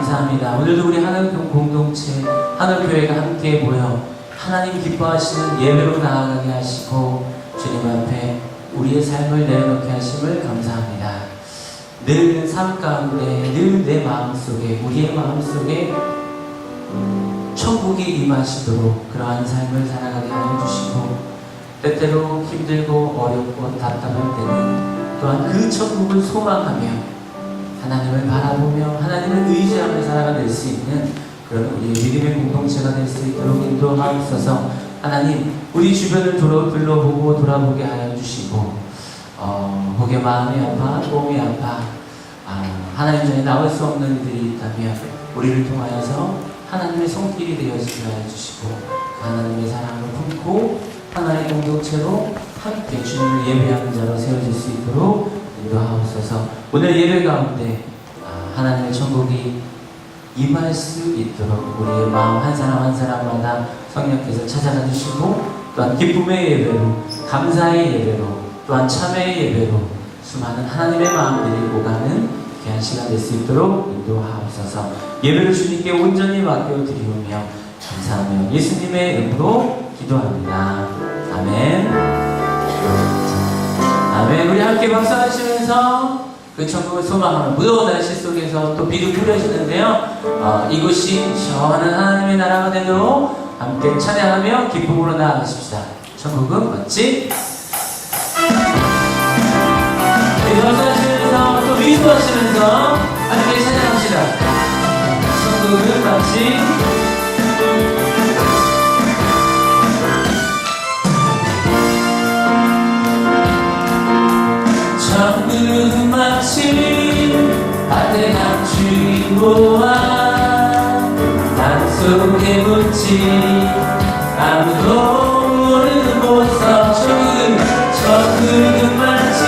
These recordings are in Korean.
감사합니다. 오늘도 우리 하늘 공동체, 하늘교회가 함께 모여 하나님 기뻐하시는 예배로 나아가게 하시고 주님 앞에 우리의 삶을 내려놓게 하심을 감사합니다. 늘 삶 가운데, 늘 내 마음속에, 우리의 마음속에 천국이 임하시도록 그러한 삶을 살아가게 하여 주시고, 때때로 힘들고 어렵고 답답할 때는 또한 그 천국을 소망하며 하나님을 바라보며 하나님을 의지하며 살아갈 수 있는 그런 우리의 믿음의 공동체가 될 수 있도록 인도하옵소서. 하나님, 우리 주변을 둘러보고 돌아보게 하여 주시고, 목에 마음이 아파, 몸이 아파, 하나님 전에 나올 수 없는 일들이 있다면 우리를 통하여서 하나님의 손길이 되어지게 하여 주시고, 그 하나님의 사랑을 품고 하나의 공동체로 함께 주님을 예배하는 자로 세워질 수 있도록 인도하옵소서. 오늘 예배 가운데 하나님의 천국이 임할 수 있도록 우리의 마음 한 사람 한 사람마다 성령께서 찾아가 주시고, 또한 기쁨의 예배로, 감사의 예배로, 또한 참회의 예배로 수많은 하나님의 마음들이 오가는 귀한 시간 될 수 있도록 인도하옵소서. 예배를 주님께 온전히 맡겨드리오며 감사하며 예수님의 이름으로 기도합니다. 아멘. 아멘. 우리 함께 박수하시면서 그 천국을 소망하는 무더운 날씨 속에서 또 비도 뿌려지는데요. 이곳이 시원한 하나님의 나라가 되도록 함께 찬양하며 기쁨으로 나아가십시다. 천국은 멋지. 박수하시면서 또 위로하시면서 함께 찬양합시다. 천국은 멋지. 천국은 마치 밭에 감추인 보아 땅속에 묻지 아무도 모르는 곳서 천국은 마치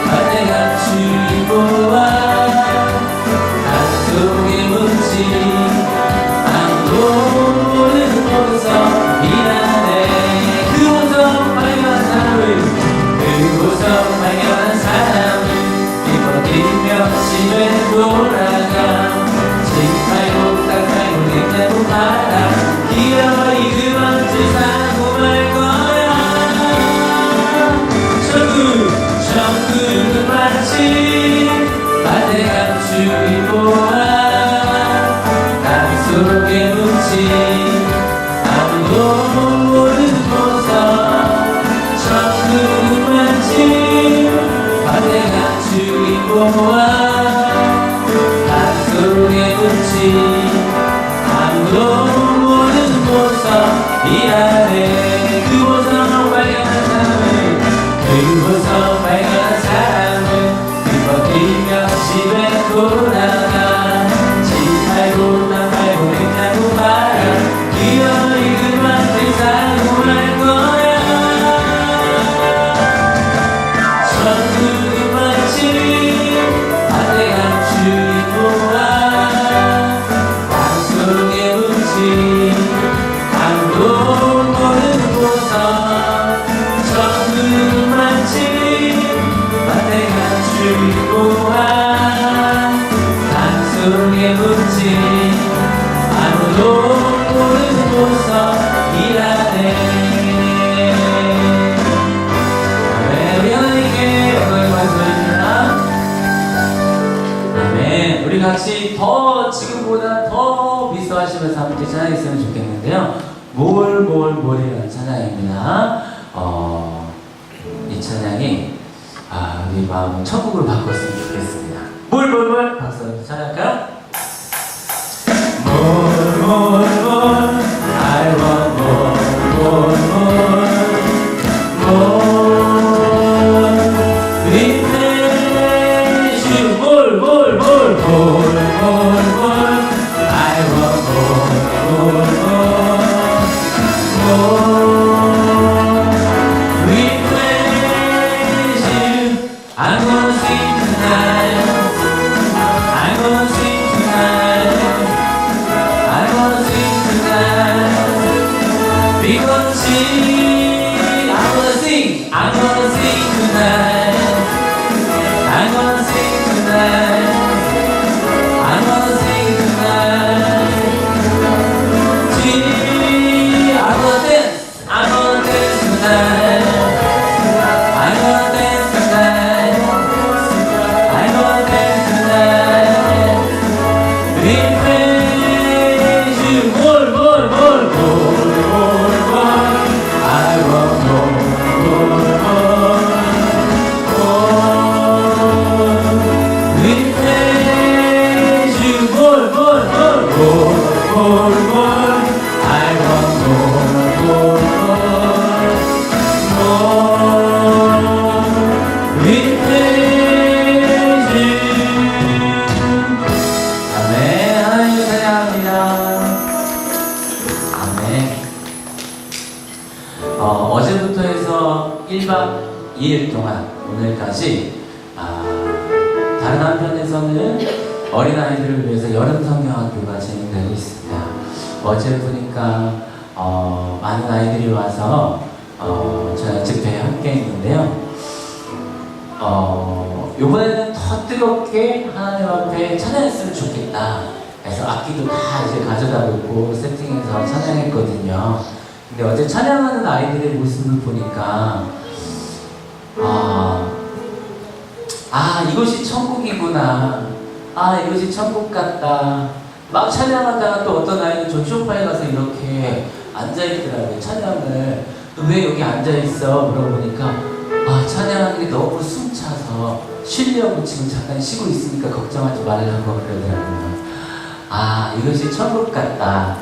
밭에 감추인 보아 땅속에 묻지 아무도 모르는 곳서 일하네. 그 보석 발견한 사람을 발견한 사람은 기뻐뛰며 집에 돌아가. 집 팔고 땅 팔고 냉장고 팔아 기어이 그만 줄 사고 말 거야. 천국은 마치 밭에 감추인 보아 땅속에 묻지 아무도 모르는 보석. 천국은 마치 밭에 감추인 보아 땅속에 묻지 아무도 모르는 보석이라네. 그 보석 발견한 사람은 그 보석 발견한 사람은 기뻐뛰며 집에 돌아가. 집 팔고 땅 팔고 냉장고 팔아 기어이 그만 들 사고 말 거야. 천국은 마치 밭에 감추인 보아 땅속에 묻지 아무도 모르는 보석. 천국은 마치 밭에 감추인 보아 땅속에 묻지 아무도 모르는 보석이라네. 우리 같이 더 지금보다 더 미소하시면서 함께 찬양했으면 좋겠는데요. 몰이라는 찬양입니다. 이 찬양이 우리 마음을 천국으로 바꿨으면 좋겠습니다. 몰 박수 찬양할까요? 몰 I want more I'm gonna sing tonight. I'm gonna sing tonight. I'm gonna sing tonight. Because I'm gonna sing. I'm gonna sing tonight. I'm gonna sing tonight. I'm gonna sing. 2일 동안 오늘까지 다른 한편에서는 어린아이들을 위해서 여름 성경학교가 진행되고 있습니다. 어제 보니까 많은 아이들이 와서 저희 집회에 함께 했는데요. 이번에는 더 뜨겁게 하나님 앞에 찬양했으면 좋겠다. 그래서 악기도 다 이제 가져다 놓고 세팅해서 찬양했거든요. 근데 어제 찬양하는 아이들의 모습을 보니까 이것이 천국이구나. 이것이 천국 같다. 막 찬양하다가 또 어떤 아이는 저 소파에 가서 이렇게 앉아있더라고요. 찬양을. 왜 여기 앉아있어? 물어보니까 찬양하는 게 너무 숨차서 쉬려고 지금 잠깐 쉬고 있으니까 걱정하지 말라고 그러더라고요. 이것이 천국 같다.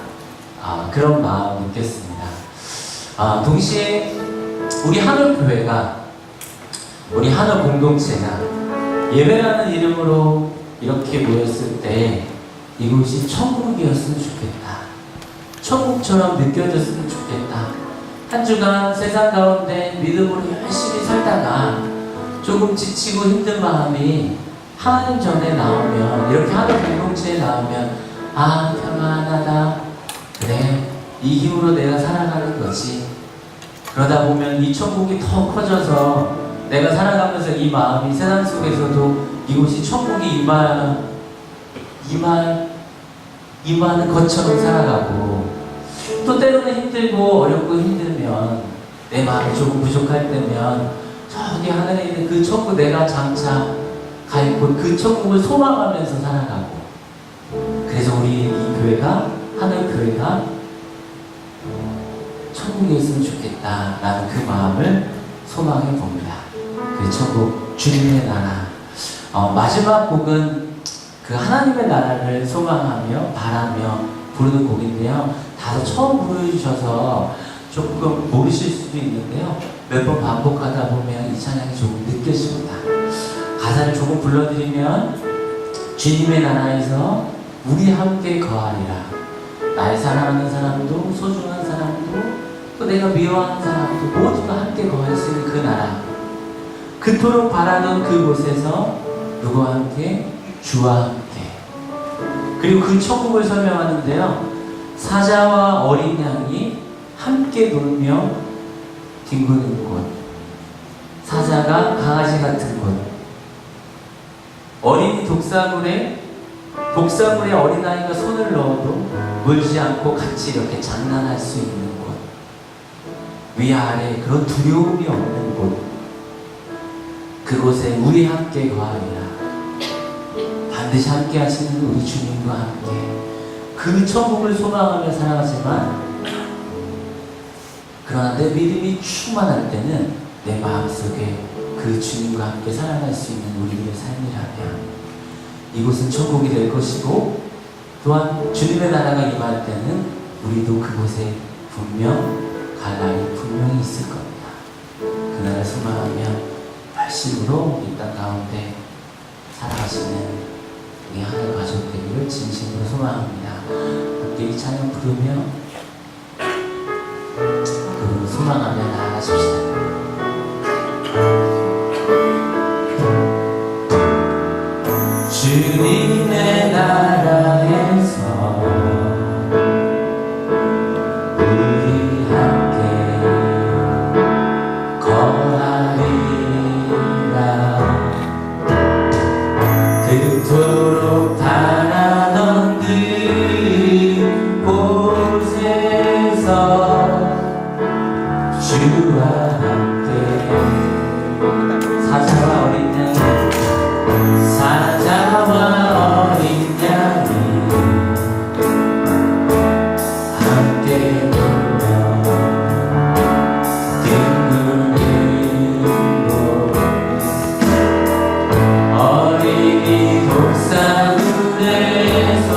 그런 마음 느꼈습니다. 동시에 우리 하늘교회가, 우리 하늘 공동체가 예배라는 이름으로 이렇게 모였을 때 이곳이 천국이었으면 좋겠다. 천국처럼 느껴졌으면 좋겠다. 한 주간 세상 가운데 믿음으로 열심히 살다가 조금 지치고 힘든 마음이 하나님 전에 나오면, 이렇게 하늘 공동체에 나오면 평안하다. 그래, 이 힘으로 내가 살아가는 거지. 그러다 보면 이 천국이 더 커져서 내가 살아가면서 이 마음이 세상 속에서도 이곳이 천국이 임하는 것처럼 살아가고, 또 때로는 힘들고 어렵고 힘들면, 내 마음이 조금 부족할 때면 저기 하늘에 있는 그 천국, 내가 장차 가 있고 그 천국을 소망하면서 살아가고. 그래서 우리 이 교회가, 하늘교회가 천국이었으면 좋겠다라는 그 마음을 소망해 봅니다. 그 천국, 주님의 나라. 마지막 곡은 그 하나님의 나라를 소망하며 바라며 부르는 곡인데요. 다소 처음 부르셔서 조금 모르실 수도 있는데요. 몇 번 반복하다 보면 이 찬양이 조금 느껴집니다. 가사를 조금 불러드리면, 주님의 나라에서 우리 함께 거하리라. 나의 사랑하는 사람도, 소중한 사람도, 또 내가 미워하는 사람도 모두가 함께 거할 수 있는 그 나라. 그토록 바라던 그곳에서 누구와 함께? 주와 함께. 그리고 그 천국을 설명하는데요. 사자와 어린 양이 함께 놀며 뒹구는 곳. 사자가 강아지 같은 곳. 어린이 독사물에 어린아이가 손을 넣어도 물지 않고 같이 이렇게 장난할 수 있는 곳. 위아래 그런 두려움이 없는 곳. 그곳에 우리 함께 거하리라. 반드시 함께 하시는 우리 주님과 함께 그 천국을 소망하며 살아가지만, 그러나 내 믿음이 충만할 때는 내 마음속에 그 주님과 함께 살아갈 수 있는 우리의 삶이라면 이곳은 천국이 될 것이고, 또한 주님의 나라가 임할 때는 우리도 그곳에 분명 갈 날이 분명히 있을 겁니다. 그날을 소망하며 열심으로 이 땅 가운데 살아가시는 우리 하늘 가족 되기를 진심으로 소망합니다. 함께 이 찬양 부르며 그분을 소망하며 나아가십시다. 주님의 나라에서 우리 함께 거하리라. 그토록 바라던 그곳에서 주와 함께. 사자와 어린 양이, 사자와 어린 양이 함께 놀며 뒹구는 곳. 어린이 독사물에 손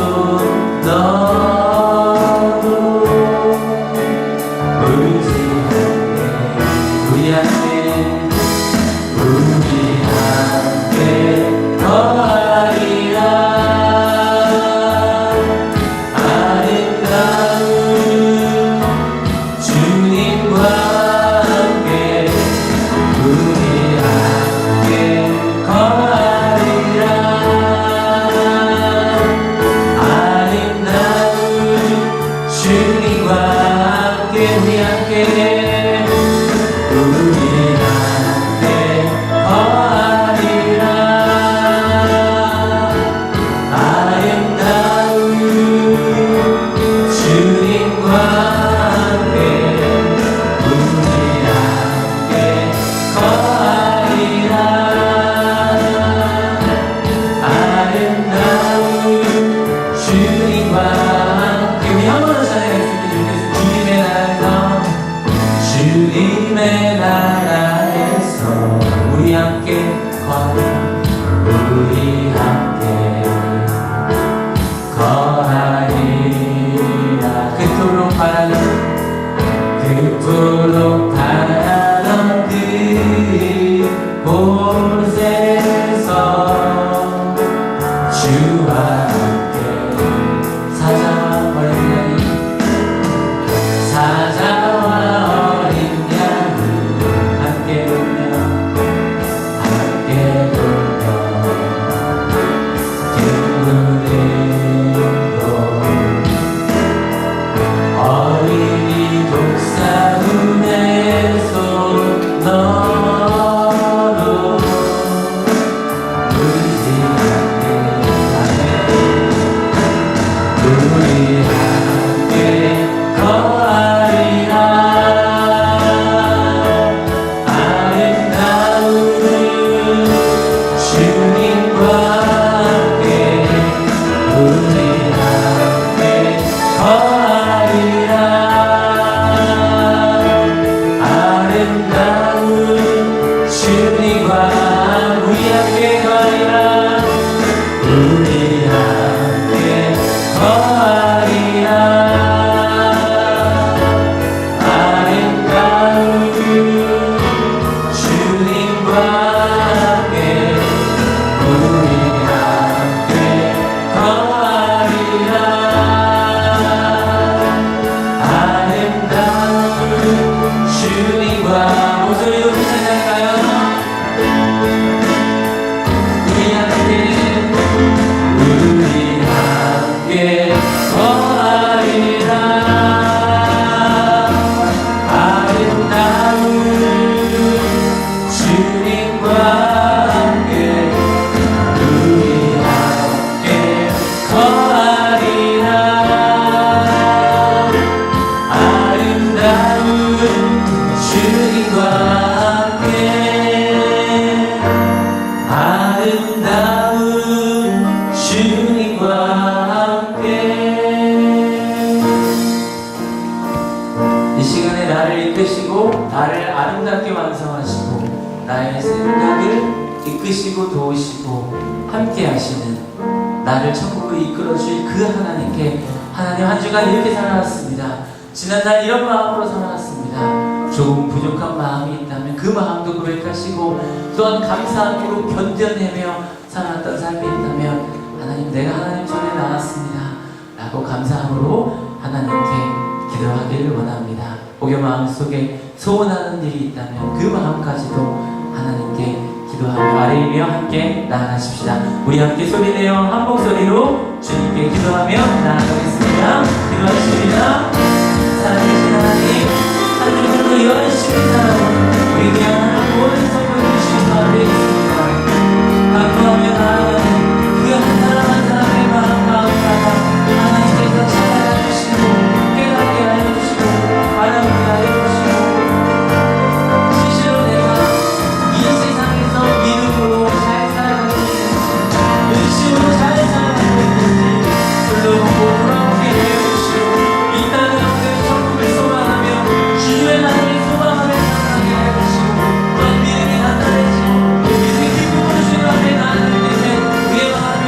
넣어도 울지 않네. 우리 함께 거하리라. 아름다운 주님과 함께 우리 지키시고 도우시고 함께 하시는 나를 천국으로 이끌어주실 그 하나님께 하나님 한 주간 이렇게 살아왔습니다. 지난날 이런 마음으로 살아왔습니다. 조금 부족한 마음이 있다면 그 마음도 고백하시고 또한 감사함으로 견뎌내며 살아왔던 삶이 있다면 하나님 내가 하나님 전에 나왔습니다 라고 감사함으로 하나님께 기도하기를 원합니다. 혹여 마음속에 소원하는 일이 있다면 그 마음까지도 하나님께 기도하며 아뢰이며 함께 나아가십시다. 우리 함께 소리내어 한 목소리로 주님께 기도하며 나아가겠습니다. 기도하십니다. 살아계신 하나님, 한 주간도 열심히 살아온 우리 그냥 모든 선물 주신 가운데 있습니다. 간구하며 나아가는 그 한 사람 한 사람의 마음마다가 하나님께서 찾아주시고 깨닫게 하여 주시고 바라보게 하여 주시고 진실로 내가 이 세상에서 믿음으로 잘 살아가고 있는지 열심으로 잘 살아가고 있는지 불러보고 돌아오게 하여 주시고 이 땅 가운데 천국을 소망하며 주의 나라를 소망하며 살아가게 하여 주시고 또한 믿음이 나타내시고 믿음의 기쁨으로 주님 앞에 나아갈 때에 우리의 마음을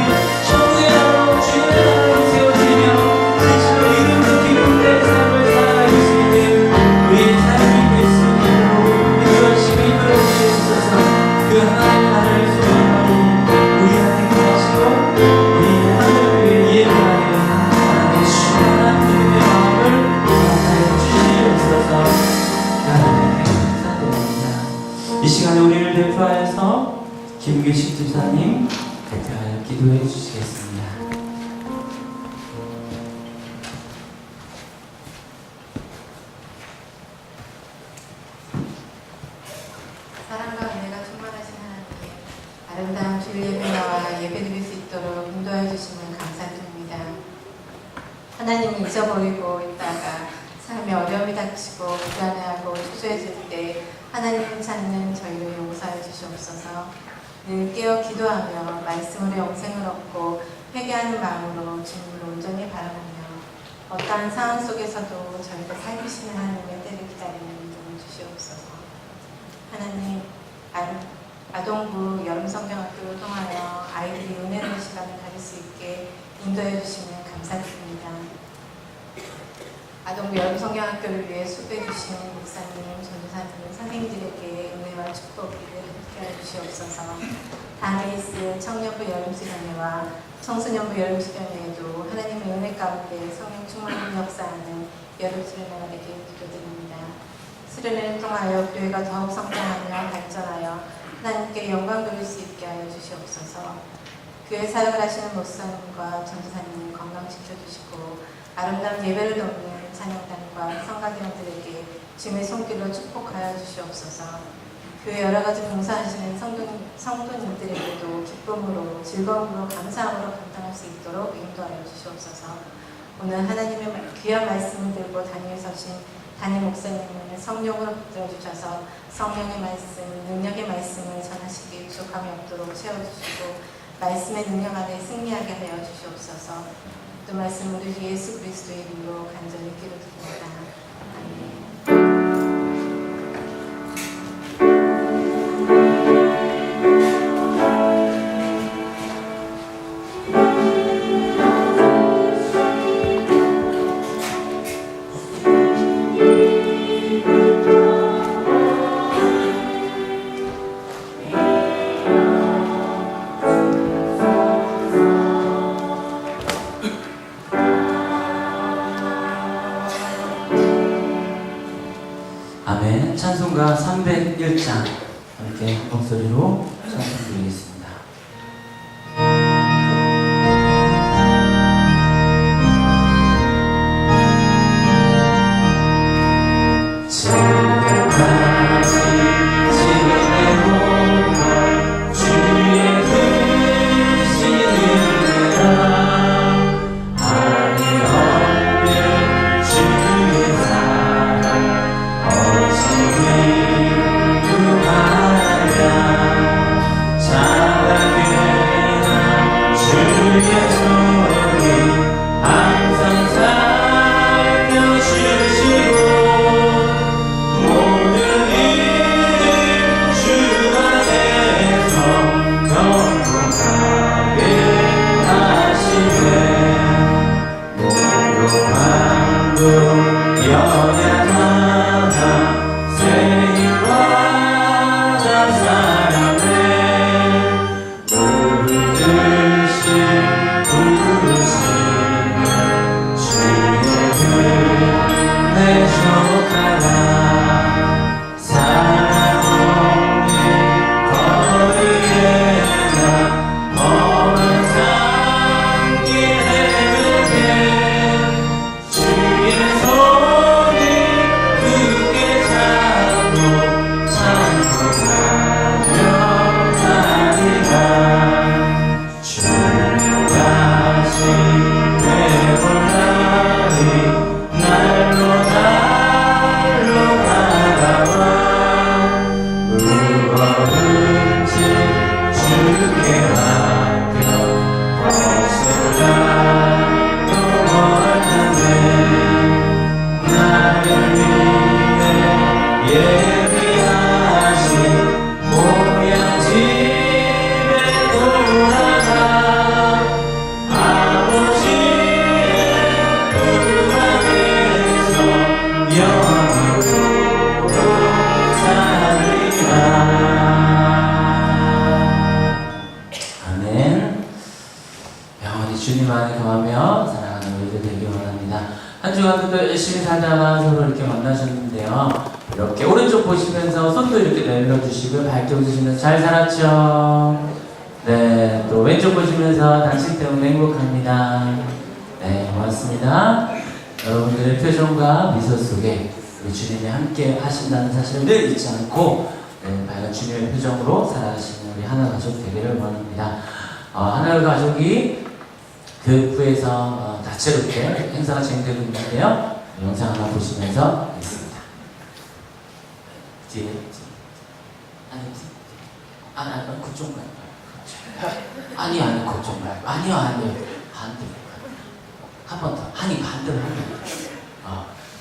천국의 나라로 주의 나라로 세워지며 진실로 이름으로 기쁨된 삶을 살아갈 수 있는 우리의 삶이 될 수 있도록 열심히 이끌어 주시옵소서. 그 하나님의 나라를 소망하고 우리 안에 거하시고 우리 하늘 위에 예배하며 하나님의 신령한 믿음의 마음을 나타내 주시옵소서. 하나님께 감사드립니다. 이 시간에 우리를 대표하여서 김규식 집사님 대표하여 기도해 주시겠습니다. 사랑과 은혜가 충만하신 하나님, 아름다운 주일 예배 나와 예배 드릴 수 있도록 인도해 주시면 감사드립니다. 하나님이 잊어버리고 있다가 삶에 어려움이 닥치고 불안해하고 초조해질 때 하나님을 찾는 저희를 용서해 주시옵소서. 늘 깨어 기도하며 말씀으로 영생을 얻고 회개하는 마음으로 주님을 온전히 바라보며 어떠한 상황 속에서도 저희를 살피시는 하나님의 때를 기다리는 믿음을 주시옵소서. 하나님, 아동부 여름성경학교를 통하여 아이들이 은혜로운 시간을 가질 수 있게 인도해 주시면 감사드립니다. 아동부 여름성경학교를 위해 수고해 주신 목사님, 전도사님, 선생님들에게 은혜와 축복을 함께해 주시옵소서. 다음에 있을 청년부 여름수련회와 청소년부 여름수련회에도 하나님의 은혜 가운데 성령 충만한 역사하는 여름수련회가 되길 기도드립니다. 수련회를 통하여 교회가 더욱 성장하며 발전하여 하나님께 영광 돌릴 수 있게 하여 주시옵소서. 교회 사역을 하시는 목사님과 전도사님 건강시켜 주시고 아름다운 예배를 돕는 찬양단과 성가대원들에게 주님의 손길로 축복하여 주시옵소서. 교회 여러가지 봉사하시는 성도님들에게도 기쁨으로 즐거움으로 감사함으로 감당할 수 있도록 인도하여 주시옵소서. 오늘 하나님의 귀한 말씀을 들고 단위에 서신 담임 목사님을 성령으로 붙들어 주셔서 성령의 말씀, 능력의 말씀을 전하시기 부족함이 없도록 채워주시고 말씀의 능력 안에 승리하게 하여 주시옵소서. 또 말씀 우리 예수 그리스도의 이름으로 간절히 기도드립니다. 아멘. 아멘. 찬송가 301장 함께 목소리로 찬송 드리겠습니다. 자 우리 주님 안에 거하며 사랑하는 우리들 되기 원합니다. 한 주간도 또 열심히 살다가 서로 이렇게 만나셨는데요. 이렇게 오른쪽 보시면서 손도 이렇게 내밀어주시고요. 밝게 웃으시면서 잘 살았죠? 네, 또 왼쪽 보시면서 당신 때문에 행복합니다. 네, 고맙습니다. 여러분들의 표정과 미소 속에 우리 주님이 함께 하신다는 사실을 늘 잊지 않고 네, 밝은 주님의 표정으로 살아가시는 우리 하나 가족 되기를 원합니다. 하나 가족이 교육부에서 다채롭게 행사가 진행되고 있는데요. 영상 하나 보시면서 있습니다. 뒤에 아니 그쪽 말고 아니 그쪽 말고 아니요 반대 한 번 더 아니 반대로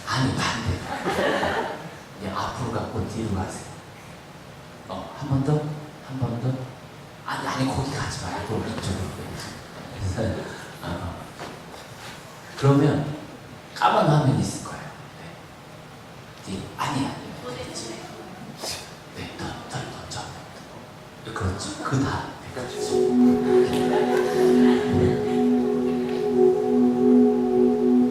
아니 반대 네, 앞으로 가고 뒤로 가세요. 한 번 더 아니 거기 가지 말고 이쪽으로. 그러면 까만 화면이 있을 거예요. 네. 아니. 네, 더. 그렇죠. 그 다음.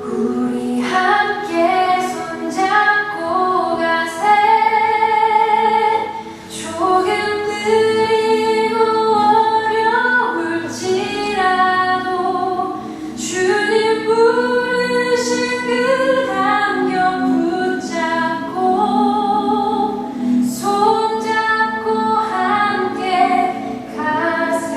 우리 함께 손잡고 가세. 조금 느리고 어려울지라도 주님 부르신 그 감격 붙잡고 손잡고 함께 가세.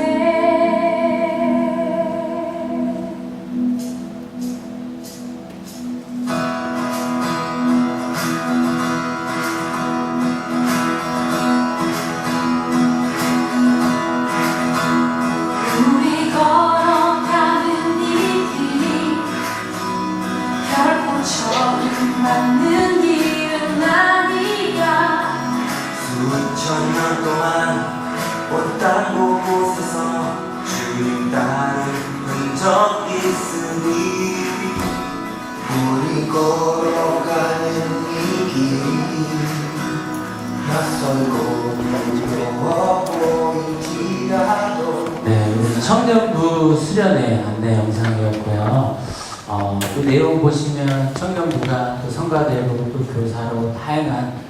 우리 걸어가는 이 길이 결코 처음 맞는 길은 아니야. 수천 년 동안 온땅 곳곳에서 주님 따른 흔적 있으니 우리 걸어가는 이 길이 낯설고 어려워 보일지라도 네, 우리 청년부 수련회 안내 영상이었고요. 그 내용 보시면 청년부가 또 성가대고 또 교사로 다양한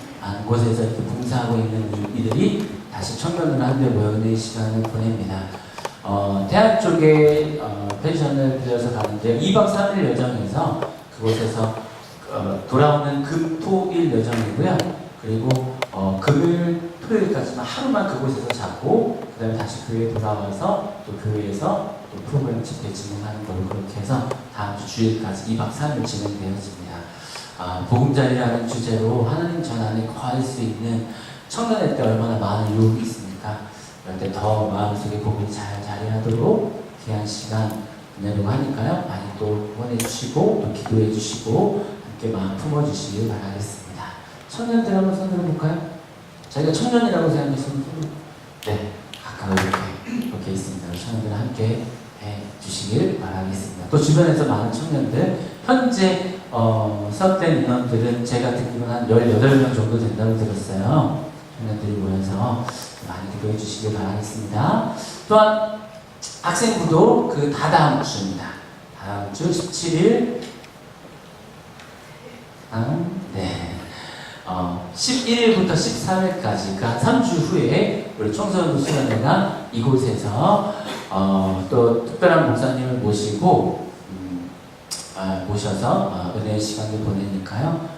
곳에서 이렇게 봉사하고 있는 이들이 다시 청년으로 한데 모여있는 시간을 보냅니다. 대학 쪽에 펜션을 빌려서 가는데 2박 3일 여정에서 그곳에서 돌아오는 금, 토, 일 여정이고요. 그리고 금요일, 토요일까지만 하루만 그곳에서 자고 그 다음에 다시 교회에 돌아와서 또 교회에서 또 프로그램 집회 진행하는 걸로 그렇게 해서 다음 주 주일까지 2박 3일 진행되어집니다. 보금자리라는 주제로 하나님 전 안에 거할 수 있는 청년의 때 얼마나 많은 유혹이 있습니까? 그럴 때 더 마음속에 복이 잘 자리하도록 귀한 시간 보내려고 하니까요. 많이 또 응원해 주시고 또 기도해 주시고 함께 마음 품어주시길 바라겠습니다. 청년들 한번 손 들어볼까요? 자기가 청년이라고 생각해서 네, 가까이 이렇게 있습니다. 청년들 함께 해주시길 바라겠습니다. 또 주변에서 많은 청년들 현재 수업된 인원들은 제가 듣기로는 한 18명 정도 된다고 들었어요. 청년들이 모여서 많이 기도해 주시길 바라겠습니다. 또한 학생부도 그 다다음 주입니다. 다음 주 17일 네. 11일부터 13일까지 그 한 3주 후에 우리 청소년부 수련회가 이곳에서 또 특별한 목사님을 모시고 모셔서 은혜의 시간을 보내니까요.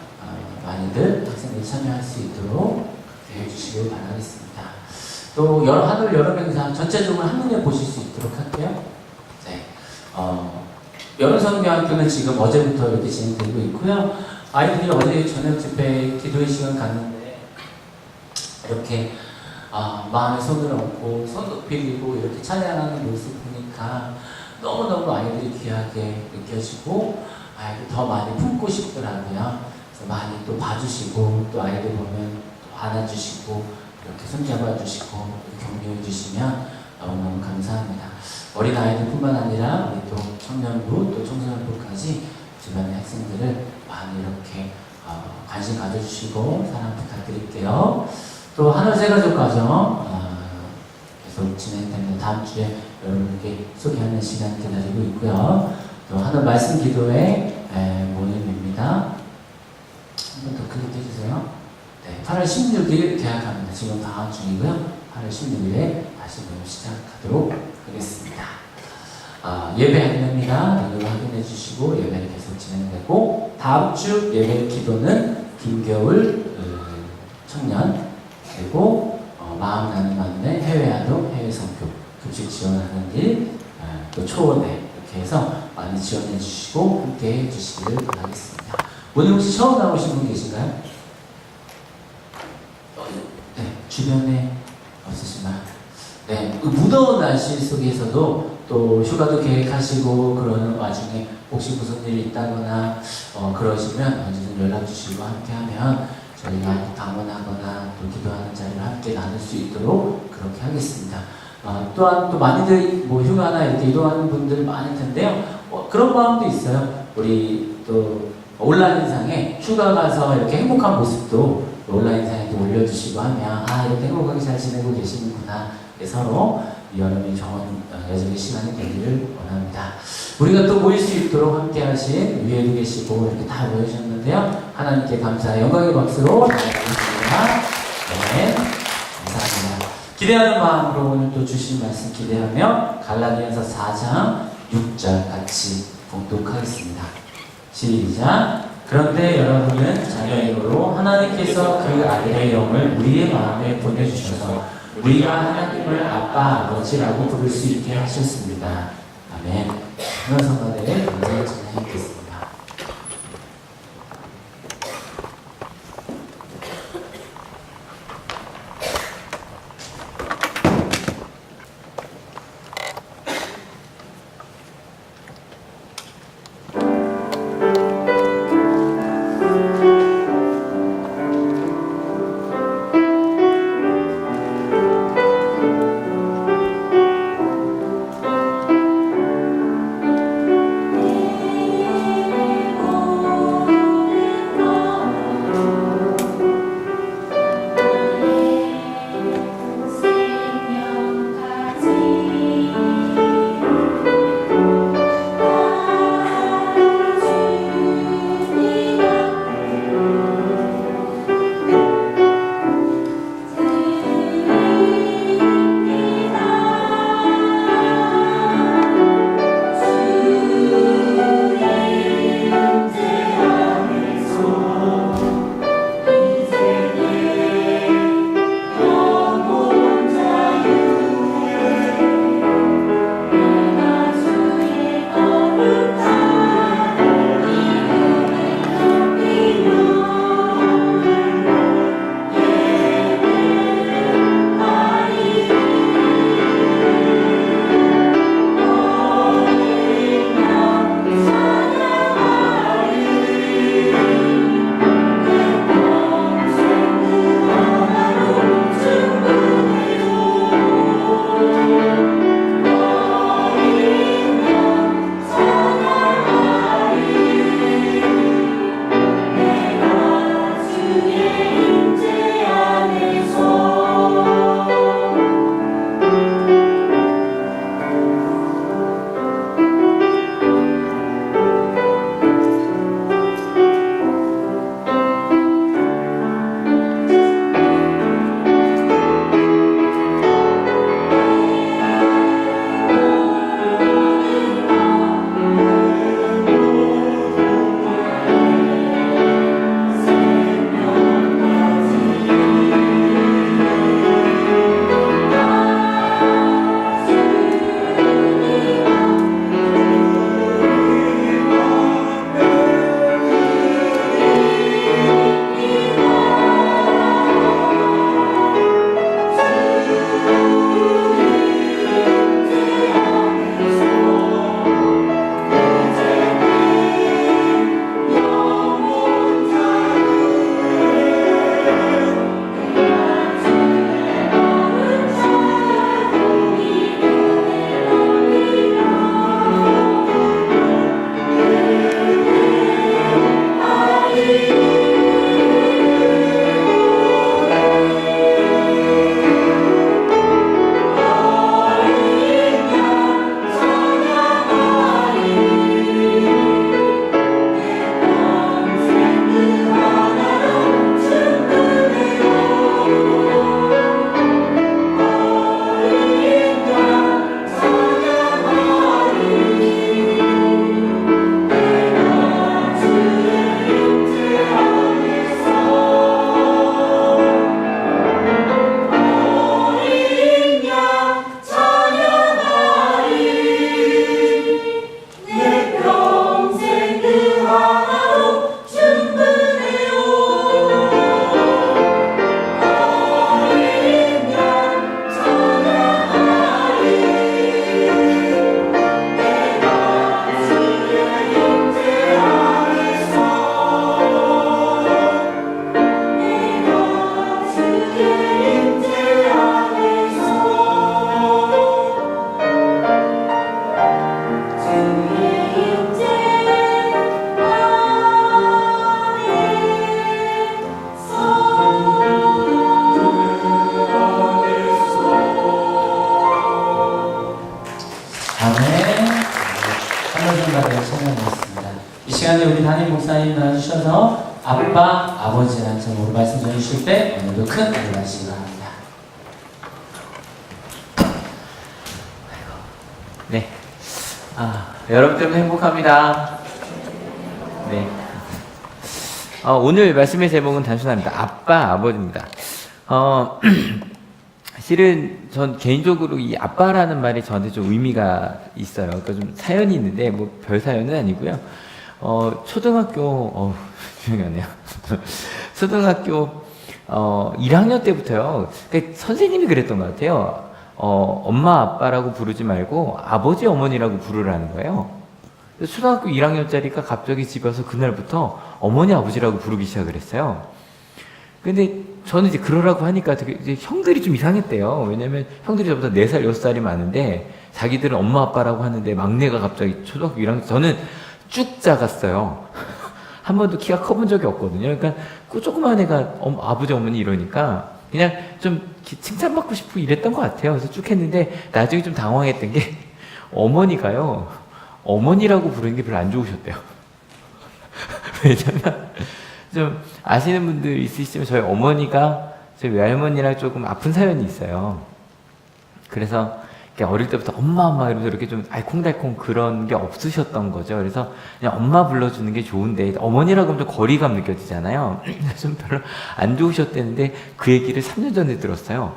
많이들 학생들이 참여할 수 있도록 해주시길 바라겠습니다. 또 한올 여름 행사 전체적으로 한눈에 보실 수 있도록 할게요. 네. 여름성교학교는 지금 어제부터 이렇게 진행되고 있고요. 아이들이 어제 저녁 집회 기도의 시간 갔는데 이렇게 마음에 손을 얹고 손 높이 들고 이렇게 찬양하는 모습 보니까 너무너무 아이들이 귀하게 느껴지고 아이들 더 많이 품고 싶더라고요. 그래서 많이 또 봐주시고 또 아이들 보면 또 안아주시고 이렇게 손잡아 주시고 격려해 주시면 너무너무 감사합니다. 어린 아이들 뿐만 아니라 우리 또 청년부 또 청소년부까지 주변의 학생들을 많이 이렇게 관심 가져주시고 사랑 부탁드릴게요. 또 한올세가족 가정 계속 진행됩니다. 다음 주에 여러분께 소개하는 시간 기다리고 있고요. 또 하는 말씀 기도회 모임입니다. 한 번 더 클릭해 주세요. 네, 8월 16일 계약합니다. 지금 방학 중이고요. 8월 16일에 다시 모임 시작하도록 하겠습니다. 예배 안내입니다. 이거 확인해 주시고 예배는 계속 진행되고 다음 주 예배 기도는 김겨울 청년 그리고 마음 나눔 안내 해외 아동 해외 선교 급식 지원하는 일 또 초원회 이렇게 해서 많이 지원해 주시고 함께 해 주시길 바라겠습니다. 오늘 혹시 처음 나오신 분 계신가요? 네, 주변에 없으시나요? 네, 무더운 날씨 속에서도 또 휴가도 계획하시고 그러는 와중에 혹시 무슨 일이 있다거나 그러시면 언제든 연락 주시고 함께하면 저희가 방문하거나 또 기도하는 자리를 함께 나눌 수 있도록 그렇게 하겠습니다. 또한 또 많이들 뭐 휴가나 이렇게 이동하는 분들 많을 텐데요. 그런 마음도 있어요. 우리 또 온라인상에 휴가 가서 이렇게 행복한 모습도 온라인상에 또 올려주시고 하면 이렇게 행복하게 잘 지내고 계시는구나. 서로 여러분이 좋은 여정의 시간이 되기를 원합니다. 우리가 또 모일 수 있도록 함께 하신 위에도 계시고 이렇게 다 모여주셨는데요. 하나님께 감사의 영광의 박수로 드리겠습니다. 네, 감사합니다. 기대하는 마음으로 오늘 또 주신 말씀 기대하며 갈라디아서 4장 6절 같이 봉독하겠습니다. 시작. 그런데 여러분은 자녀이므로 하나님께서 그 아들의 영을 우리의 마음에 보내주셔서 우리가 하나님을 아빠, 아버지라고 부를 수 있게 하셨습니다. 아멘. 오늘 성가대를 먼저 진행하겠습니다. 네. 선물받을 찬양이었습니다. 이 시간에 우리 담임 목사님 나와주셔서 아빠, 아버지라는 제목으로 말씀 전해주실 때 오늘도 큰 은혜 받으시기 바랍니다. 네. 여러분들 행복합니다. 네. 오늘 말씀의 제목은 단순합니다. 아빠, 아버지입니다. 실은 전 개인적으로 이 아빠라는 말이 저한테 좀 의미가 있어요. 그러니까 좀 사연이 있는데 뭐 별 사연은 아니고요. 초등학교 유명하네요. 초등학교 1학년 때부터요. 그러니까 선생님이 그랬던 것 같아요. 엄마 아빠라고 부르지 말고 아버지 어머니라고 부르라는 거예요. 초등학교 1학년짜리가 갑자기 집에 와서 그날부터 어머니 아버지라고 부르기 시작을 했어요. 근데 저는 이제 그러라고 하니까 되게 이제 형들이 좀 이상했대요. 왜냐면 형들이 저보다 4살, 6살이 많은데 자기들은 엄마 아빠라고 하는데 막내가 갑자기 초등학교 1학년, 저는 쭉 작았어요. 한 번도 키가 커본 적이 없거든요. 그러니까 그 조그만 애가 아버지 어머니 이러니까 그냥 좀 칭찬받고 싶고 이랬던 것 같아요. 그래서 쭉 했는데 나중에 좀 당황했던 게 어머니가요, 어머니라고 부르는 게 별로 안 좋으셨대요. 왜냐면 좀 아시는 분들 있으시면 저희 어머니가 저희 외할머니랑 조금 아픈 사연이 있어요. 그래서 어릴 때부터 엄마 이러면서 이렇게 좀 알콩달콩 그런 게 없으셨던 거죠. 그래서 그냥 엄마 불러주는 게 좋은데 어머니라고 하면 좀 거리감 느껴지잖아요. 좀 별로 안 좋으셨다는데 그 얘기를 3년 전에 들었어요.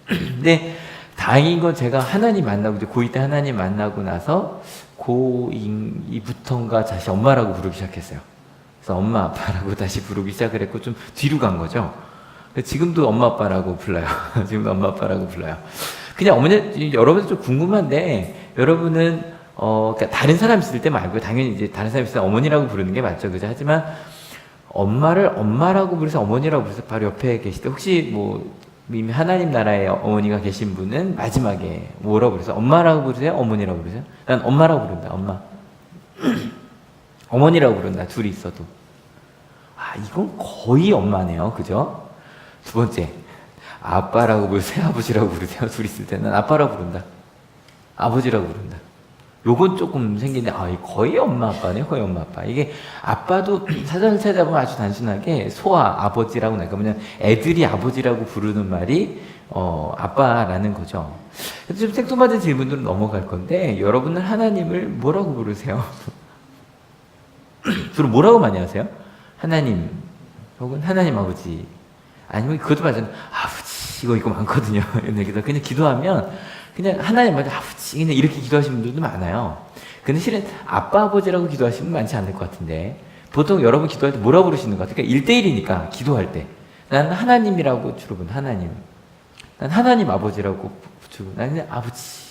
근데 다행인 건 제가 하나님 만나고 이제 고2 때 하나님 만나고 나서 고2부터인가 다시 엄마라고 부르기 시작했어요. 그래서 엄마 아빠라고 다시 부르기 시작을 했고 좀 뒤로 간 거죠. 지금도 엄마 아빠라고 불러요. 지금도 엄마 아빠라고 불러요. 그냥 어머니, 여러분들 좀 궁금한데, 여러분은, 그러니까 다른 사람 있을 때 말고요. 당연히 이제 다른 사람 있을 때 어머니라고 부르는 게 맞죠. 그죠? 하지만, 엄마를 엄마라고 부르세요? 어머니라고 부르세요? 바로 옆에 계실 때, 혹시 뭐, 이미 하나님 나라에 어머니가 계신 분은 마지막에 뭐라고 부르세요? 엄마라고 부르세요? 어머니라고 부르세요? 난 엄마라고 부른다, 엄마. 어머니라고 부른다, 둘이 있어도. 이건 거의 엄마네요. 그죠? 두 번째. 아빠라고 부르세요? 아버지라고 부르세요? 둘이 있을 때는 아빠라고 부른다. 아버지라고 부른다. 요건 조금 생기는데, 거의 엄마 아빠네요. 거의 엄마 아빠. 이게 아빠도 사전을 찾아보면 아주 단순하게 소아 아버지라고 나니까 뭐냐, 애들이 아버지라고 부르는 말이 아빠라는 거죠. 그래서 좀 생뚱맞은 질문으로 넘어갈 건데, 여러분은 하나님을 뭐라고 부르세요? 주로 뭐라고 많이 하세요? 하나님 혹은 하나님 아버지, 아니면 그것도 맞아요. 아버지 이거 많거든요. 그래서 그냥 기도하면 그냥 하나님 아버지 그냥 이렇게 기도하시는 분들도 많아요. 근데 실은 아빠 아버지라고 기도하시는 분 많지 않을 것 같은데, 보통 여러분 기도할 때 뭐라고 부르시는 것 같아요? 그러니까 1대1이니까 기도할 때 난 하나님이라고 주로 부른다. 하나님. 난 하나님 아버지라고 주고, 난 그냥 아버지.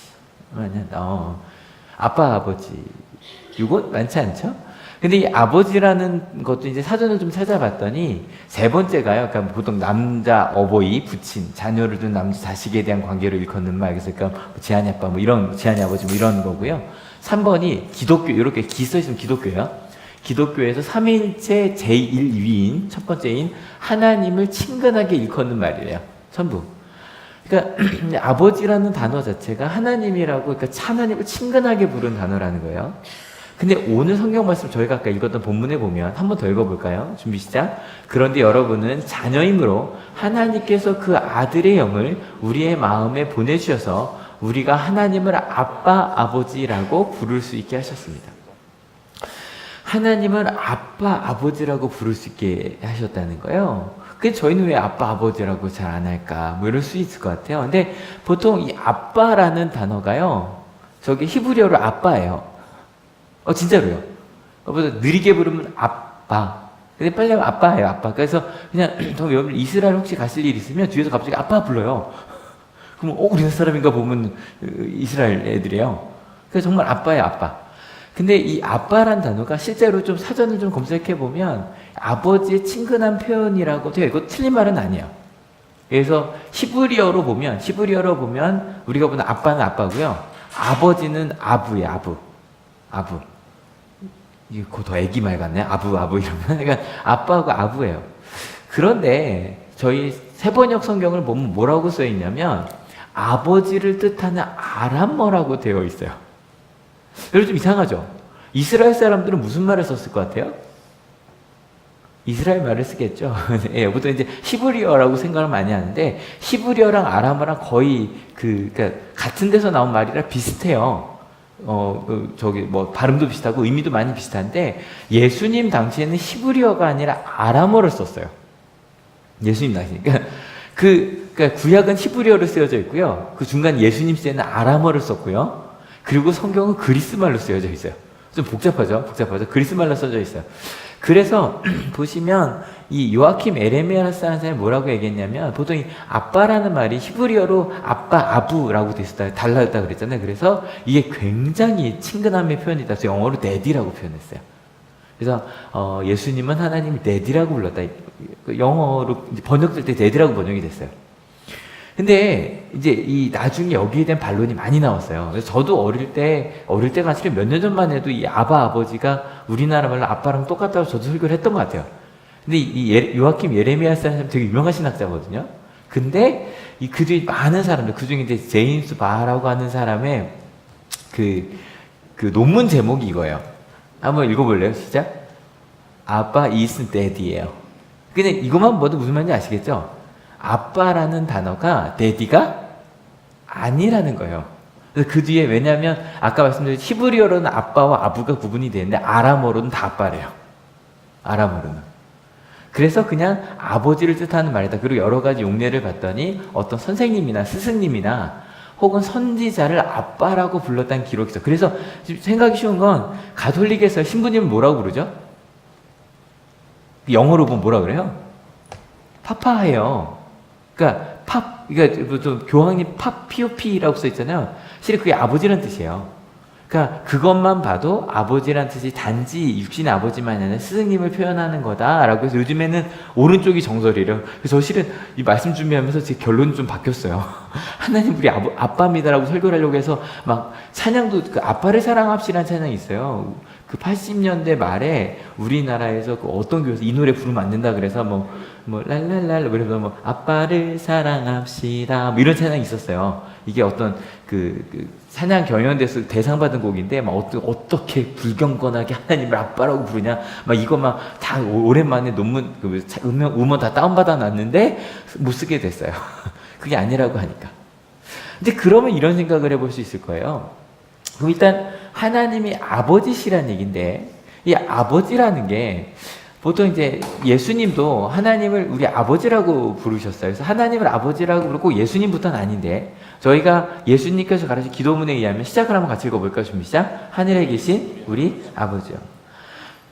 아빠 아버지. 이건 많지 않죠? 근데 이 아버지라는 것도 이제 사전을 좀 찾아봤더니 3번째가요. 그러니까 보통 남자 어버이, 부친, 자녀를 둔 남자 자식에 대한 관계를 일컫는 말. 그래서 그러니까 지한이 아빠 뭐 이런, 지한이 아버지 뭐 이런 거고요. 3번이 기독교, 이렇게 기 써있으면 기독교예요. 기독교에서 삼위일체 제1위인 첫 번째인 하나님을 친근하게 일컫는 말이래요. 전부. 그러니까 아버지라는 단어 자체가 하나님이라고, 그러니까 하나님을 친근하게 부른 단어라는 거예요. 근데 오늘 성경 말씀 저희가 아까 읽었던 본문에 보면 한 번 더 읽어볼까요? 준비 시작. 그런데 여러분은 자녀이므로 하나님께서 그 아들의 영을 우리의 마음에 보내주셔서 우리가 하나님을 아빠, 아버지라고 부를 수 있게 하셨습니다. 하나님을 아빠, 아버지라고 부를 수 있게 하셨다는 거예요. 근데 저희는 왜 아빠, 아버지라고 잘 안 할까? 뭐 이럴 수 있을 것 같아요. 근데 보통 이 아빠라는 단어가요, 저게 히브리어로 아빠예요. 진짜로요. 보다 느리게 부르면 아빠. 근데 빨리 하면 아빠예요, 아빠. 그래서 그냥 여러분 이스라엘 혹시 가실 일 있으면 뒤에서 갑자기 아빠 불러요. 그럼 우리나라 사람인가 보면 이스라엘 애들이에요. 그래서 정말 아빠예요, 아빠. 근데 이 아빠란 단어가 실제로 좀 사전을 좀 검색해 보면 아버지의 친근한 표현이라고 돼요. 이거 틀린 말은 아니에요. 그래서 히브리어로 보면 우리가 보는 아빠는 아빠고요. 아버지는 아부예요, 아부. 이거 더 애기 말 같네. 아부 이러면. 그러니까 아빠하고 아부예요. 그런데 저희 세번역 성경을 보면 뭐라고 써 있냐면 아버지를 뜻하는 아람어라고 되어 있어요. 여러분 좀 이상하죠? 이스라엘 사람들은 무슨 말을 썼을 것 같아요? 이스라엘 말을 쓰겠죠. 예, 보통 이제 히브리어라고 생각을 많이 하는데 히브리어랑 아람어랑 거의 그러니까 같은 데서 나온 말이라 비슷해요. 저기 뭐 발음도 비슷하고 의미도 많이 비슷한데 예수님 당시에는 히브리어가 아니라 아람어를 썼어요. 예수님 당시. 그러니까 구약은 히브리어로 쓰여져 있고요. 그 중간 예수님 때는 아람어를 썼고요. 그리고 성경은 그리스말로 쓰여져 있어요. 좀 복잡하죠? 그리스말로 써져 있어요. 그래서 보시면 이 요아킴 에레미야스 하는 사람이 뭐라고 얘기했냐면 보통 이 아빠라는 말이 히브리어로 아빠 아부라고 달라졌다 그랬잖아요. 그래서 이게 굉장히 친근함의 표현이다. 그래서 영어로 데디라고 표현했어요. 그래서 예수님은 하나님이 데디라고 불렀다. 영어로 번역될 때 데디라고 번역이 됐어요. 근데 이제 이 나중에 여기에 대한 반론이 많이 나왔어요. 그래서 저도 어릴 때가 사실 몇 년 전만 해도 이 아버지가 우리나라 말로 아빠랑 똑같다고 저도 설교를 했던 것 같아요. 근데 이 요아킴 예레미야스 사람 되게 유명한 신학자거든요. 근데 그 뒤에 많은 사람들, 그 중에 이제 제임스 바라고 하는 사람의 그 논문 제목이 이거예요. 한번 읽어볼래요? 시작. 아빠 is daddy예요. 근데 이것만 봐도 무슨 말인지 아시겠죠? 아빠라는 단어가 daddy가 아니라는 거예요. 그래서 그 뒤에 왜냐하면 아까 말씀드린 히브리어로는 아빠와 아부가 구분이 되는데 아람어로는 다 아빠래요. 아람어로는. 그래서 그냥 아버지를 뜻하는 말이다. 그리고 여러 가지 용례를 봤더니 어떤 선생님이나 스승님이나 혹은 선지자를 아빠라고 불렀다는 기록이 있어. 그래서 생각이 쉬운 건 가톨릭에서 신부님을 뭐라고 부르죠? 영어로 보면 뭐라 그래요? 파파예요. 그러니까 좀 교황님 파피오피라고 써 있잖아요. 실은 그게 아버지라는 뜻이에요. 그러니까 그것만 봐도 아버지란 뜻이 단지 육신의 아버지만 아니라 스승님을 표현하는 거다라고 해서 요즘에는 오른쪽이 정설이래요. 그래서 저 실은 이 말씀 준비하면서 제 결론이 좀 바뀌었어요. 하나님 우리 아빠입니다라고 설교를 하려고 해서 막 찬양도 그 아빠를 사랑합시라는 찬양이 있어요. 그 80년대 말에 우리나라에서 그 어떤 교회에서 이 노래 부르면 안 된다 그래서 뭐 랄랄랄 그래서 뭐 아빠를 사랑합시다 뭐 이런 찬양이 있었어요. 이게 어떤 그 찬양 경연대에서 대상 받은 곡인데 막 어떻게 불경건하게 하나님을 아빠라고 부르냐 막 이거 막 다 오랜만에 논문 음원 다 다운받아 놨는데 못 쓰게 됐어요. 그게 아니라고 하니까. 근데 그러면 이런 생각을 해볼 수 있을 거예요. 그럼 일단 하나님이 아버지시라는 얘기인데 이 아버지라는 게 보통 이제 예수님도 하나님을 우리 아버지라고 부르셨어요. 그래서 하나님을 아버지라고 부르고 예수님부터는 아닌데 저희가 예수님께서 가르친 기도문에 의하면 시작을 한번 같이 읽어볼까요? 준비 시작. 하늘에 계신 우리 아버지요.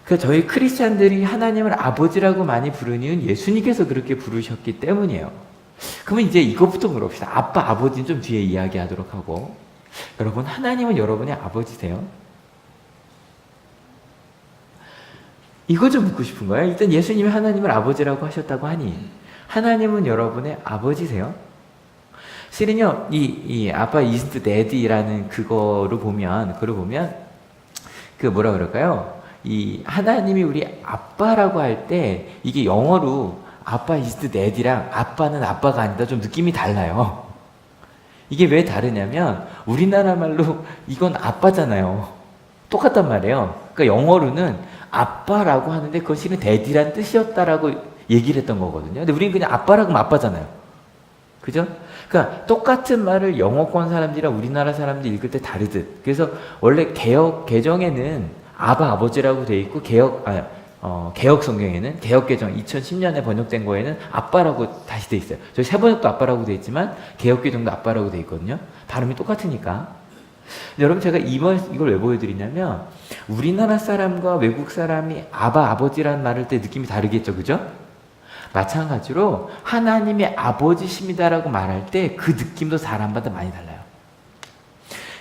그 저희 크리스찬들이 하나님을 아버지라고 많이 부르는 이유는 예수님께서 그렇게 부르셨기 때문이에요. 그러면 이제 이것부터 물어봅시다. 아빠, 아버지는 좀 뒤에 이야기하도록 하고 여러분 하나님은 여러분의 아버지세요? 이거 좀 묻고 싶은 거예요. 일단 예수님이 하나님을 아버지라고 하셨다고 하니 하나님은 여러분의 아버지세요? 실은요 이 아빠 is daddy라는 그거를 보면 그 뭐라 그럴까요? 이 하나님이 우리 아빠라고 할 때 이게 영어로 아빠 is daddy랑 아빠는 아빠가 아니다 좀 느낌이 달라요. 이게 왜 다르냐면 우리나라 말로 이건 아빠잖아요. 똑같단 말이에요. 그러니까 영어로는 아빠라고 하는데 그건 실은 daddy란 뜻이었다라고 얘기를 했던 거거든요. 근데 우리는 그냥 아빠라고 하면 아빠잖아요. 그죠? 그러니까 똑같은 말을 영어권 사람들이랑 우리나라 사람들이 읽을 때 다르듯. 그래서 원래 개정에는 아버지라고 돼 있고 개혁 성경에는 개혁 개정 2010년에 번역된 거에는 아빠라고 다시 돼 있어요. 저희 새 번역도 아빠라고 돼 있지만 개혁 개정도 아빠라고 돼 있거든요. 발음이 똑같으니까. 여러분 제가 이걸 왜 보여드리냐면 우리나라 사람과 외국 사람이 아버지라는 말을 할 때 느낌이 다르겠죠. 그죠? 마찬가지로 하나님의 아버지십니다라고 말할 때 그 느낌도 사람마다 많이 달라요.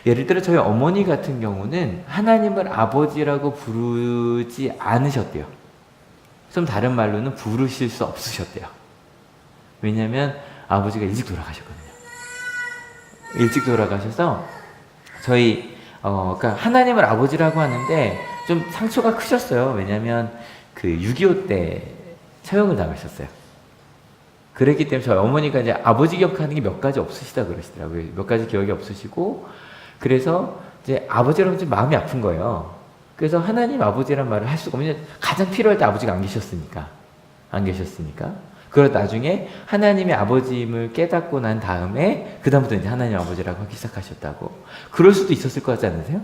예를 들어 저희 어머니 같은 경우는 하나님을 아버지라고 부르지 않으셨대요. 좀 다른 말로는 부르실 수 없으셨대요. 왜냐하면 아버지가 일찍 돌아가셨거든요. 일찍 돌아가셔서 저희 그러니까 하나님을 아버지라고 하는데 좀 상처가 크셨어요. 왜냐하면 그 6.25 때 처형을 당하셨어요. 그랬기 때문에 저희 어머니가 이제 아버지 기억하는 게 몇 가지 없으시다 그러시더라고요. 몇 가지 기억이 없으시고, 그래서 이제 아버지랑 좀 마음이 아픈 거예요. 그래서 하나님 아버지란 말을 할 수가 없는, 가장 필요할 때 아버지가 안 계셨으니까. 그러다 나중에 하나님의 아버지임을 깨닫고 난 다음에 그다음부터 이제 하나님 아버지라고 하기 시작하셨다고. 그럴 수도 있었을 것 같지 않으세요?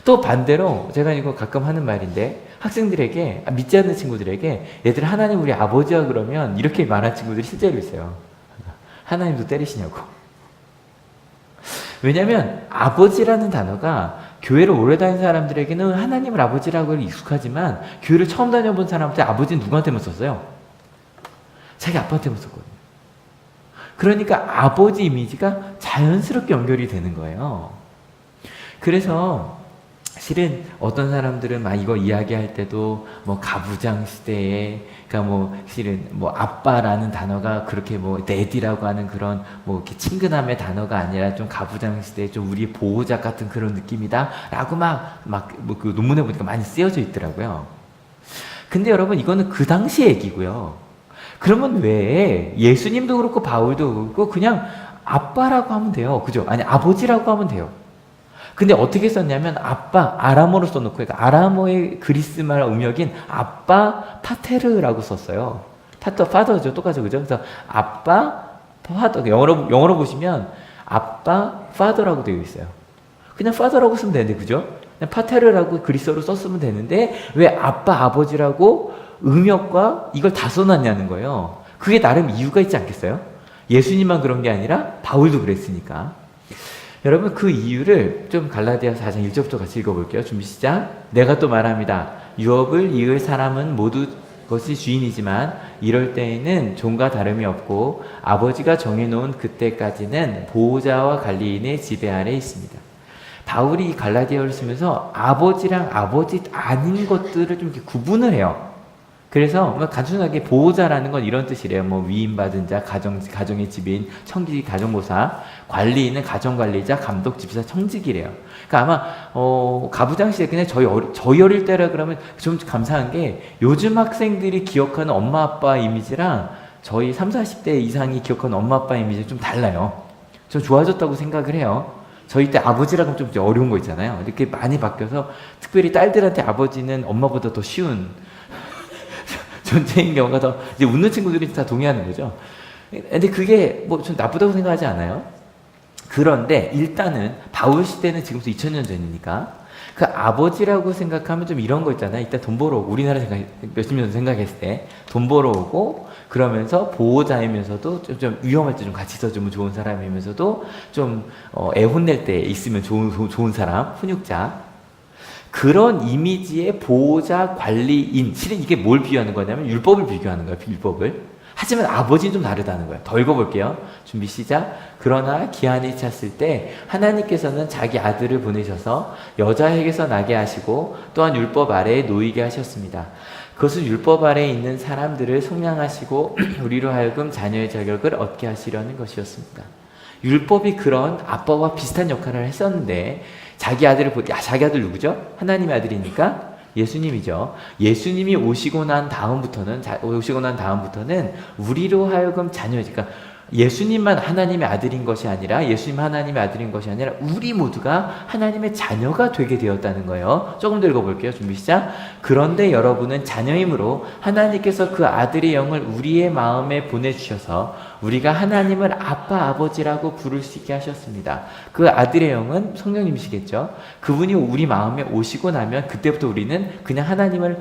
또 반대로 제가 이거 가끔 하는 말인데, 학생들에게, 믿지 않는 친구들에게 얘들 하나님 우리 아버지야 그러면 이렇게 말한 친구들이 실제로 있어요. 하나님도 때리시냐고. 왜냐하면 아버지라는 단어가 교회를 오래 다닌 사람들에게는 하나님을 아버지라고 익숙하지만, 교회를 처음 다녀본 사람한테 아버지는 누구한테만 썼어요? 자기 아빠한테만 썼거든요. 그러니까 아버지 이미지가 자연스럽게 연결이 되는 거예요. 그래서 실은 어떤 사람들은 막 이거 이야기할 때도 뭐 가부장 시대에, 그러니까 뭐 실은 뭐 아빠라는 단어가 그렇게 뭐 데디라고 하는 그런 뭐 이렇게 친근함의 단어가 아니라 좀 가부장 시대에 좀 우리의 보호자 같은 그런 느낌이다라고 막 뭐 그 논문에 보니까 많이 쓰여져 있더라고요. 근데 여러분, 이거는 그 당시 얘기고요. 그러면 왜 예수님도 그렇고 바울도 그렇고 그냥 아빠라고 하면 돼요. 그죠? 아니, 아버지라고 하면 돼요. 근데 어떻게 썼냐면 아빠, 아람어로 써놓고, 그러니까 아람어의 그리스말 음역인 아빠 파테르라고 썼어요. 파더죠. 똑같죠. 그죠? 그래서 아빠 파더, 영어로 보시면 아빠 파더라고 되어 있어요. 그냥 파더라고 쓰면 되는데, 그죠? 그냥 파테르라고 그리스어로 썼으면 되는데 왜 아빠, 아버지라고 음역과 이걸 다 써놨냐는 거예요. 그게 나름 이유가 있지 않겠어요? 예수님만 그런 게 아니라 바울도 그랬으니까. 여러분, 그 이유를 좀 갈라디아서 4장 1절부터 같이 읽어볼게요. 준비 시작. 내가 또 말합니다. 유업을 이을 사람은 모두 것이 주인이지만 이럴 때에는 종과 다름이 없고 아버지가 정해놓은 그때까지는 보호자와 관리인의 지배 아래 있습니다. 바울이 이 갈라디아를 쓰면서 아버지랑 아버지 아닌 것들을 좀 이렇게 구분을 해요. 그래서 단순하게 보호자라는 건 이런 뜻이래요. 뭐 위임받은 자, 가정의 지배인, 청지, 가정모사, 관리인은 가정관리자, 감독, 집사, 청직이래요. 그러니까 아마 가부장 시대, 그냥 저희 어릴 때라 그러면 좀 감사한 게 요즘 학생들이 기억하는 엄마 아빠 이미지랑 저희 30, 40대 이상이 기억하는 엄마 아빠 이미지가 좀 달라요. 좀 좋아졌다고 생각을 해요. 저희 때 아버지라고 하면 좀 어려운 거 있잖아요. 이렇게 많이 바뀌어서 특별히 딸들한테 아버지는 엄마보다 더 쉬운 존재인 경우가 더, 이제 웃는 친구들이 다 동의하는 거죠. 근데 그게 뭐 좀 나쁘다고 생각하지 않아요? 그런데 일단은 바울 시대는 지금부터 2000년 전이니까 그 아버지라고 생각하면 좀 이런 거 있잖아요. 일단 돈 벌어오고, 우리나라 몇십 년 전 생각했을 때 돈 벌어오고 그러면서 보호자이면서도 좀 위험할 때 좀 같이 있어주면 좋은 사람이면서도 좀 애 혼낼 때 있으면 좋은 사람, 훈육자. 그런 이미지의 보호자, 관리인, 실은 이게 뭘 비교하는 거냐면 율법을 비교하는 거예요. 율법을. 하지만 아버지는 좀 다르다는 거예요. 더 읽어볼게요. 준비 시작. 그러나 기한이 찼을 때 하나님께서는 자기 아들을 보내셔서 여자에게서 나게 하시고 또한 율법 아래에 놓이게 하셨습니다. 그것은 율법 아래에 있는 사람들을 속량하시고 우리로 하여금 자녀의 자격을 얻게 하시려는 것이었습니다. 율법이 그런 아빠와 비슷한 역할을 했었는데 자기 아들 누구죠? 하나님의 아들이니까 예수님이죠. 예수님이 오시고 난 다음부터는 우리로 하여금 자녀니까 예수님만 하나님의 아들인 것이 아니라 우리 모두가 하나님의 자녀가 되게 되었다는 거예요. 조금 더 읽어볼게요. 준비 시작. 그런데 여러분은 자녀이므로 하나님께서 그 아들의 영을 우리의 마음에 보내주셔서 우리가 하나님을 아빠, 아버지라고 부를 수 있게 하셨습니다. 그 아들의 영은 성령님이시겠죠. 그분이 우리 마음에 오시고 나면 그때부터 우리는 그냥 하나님을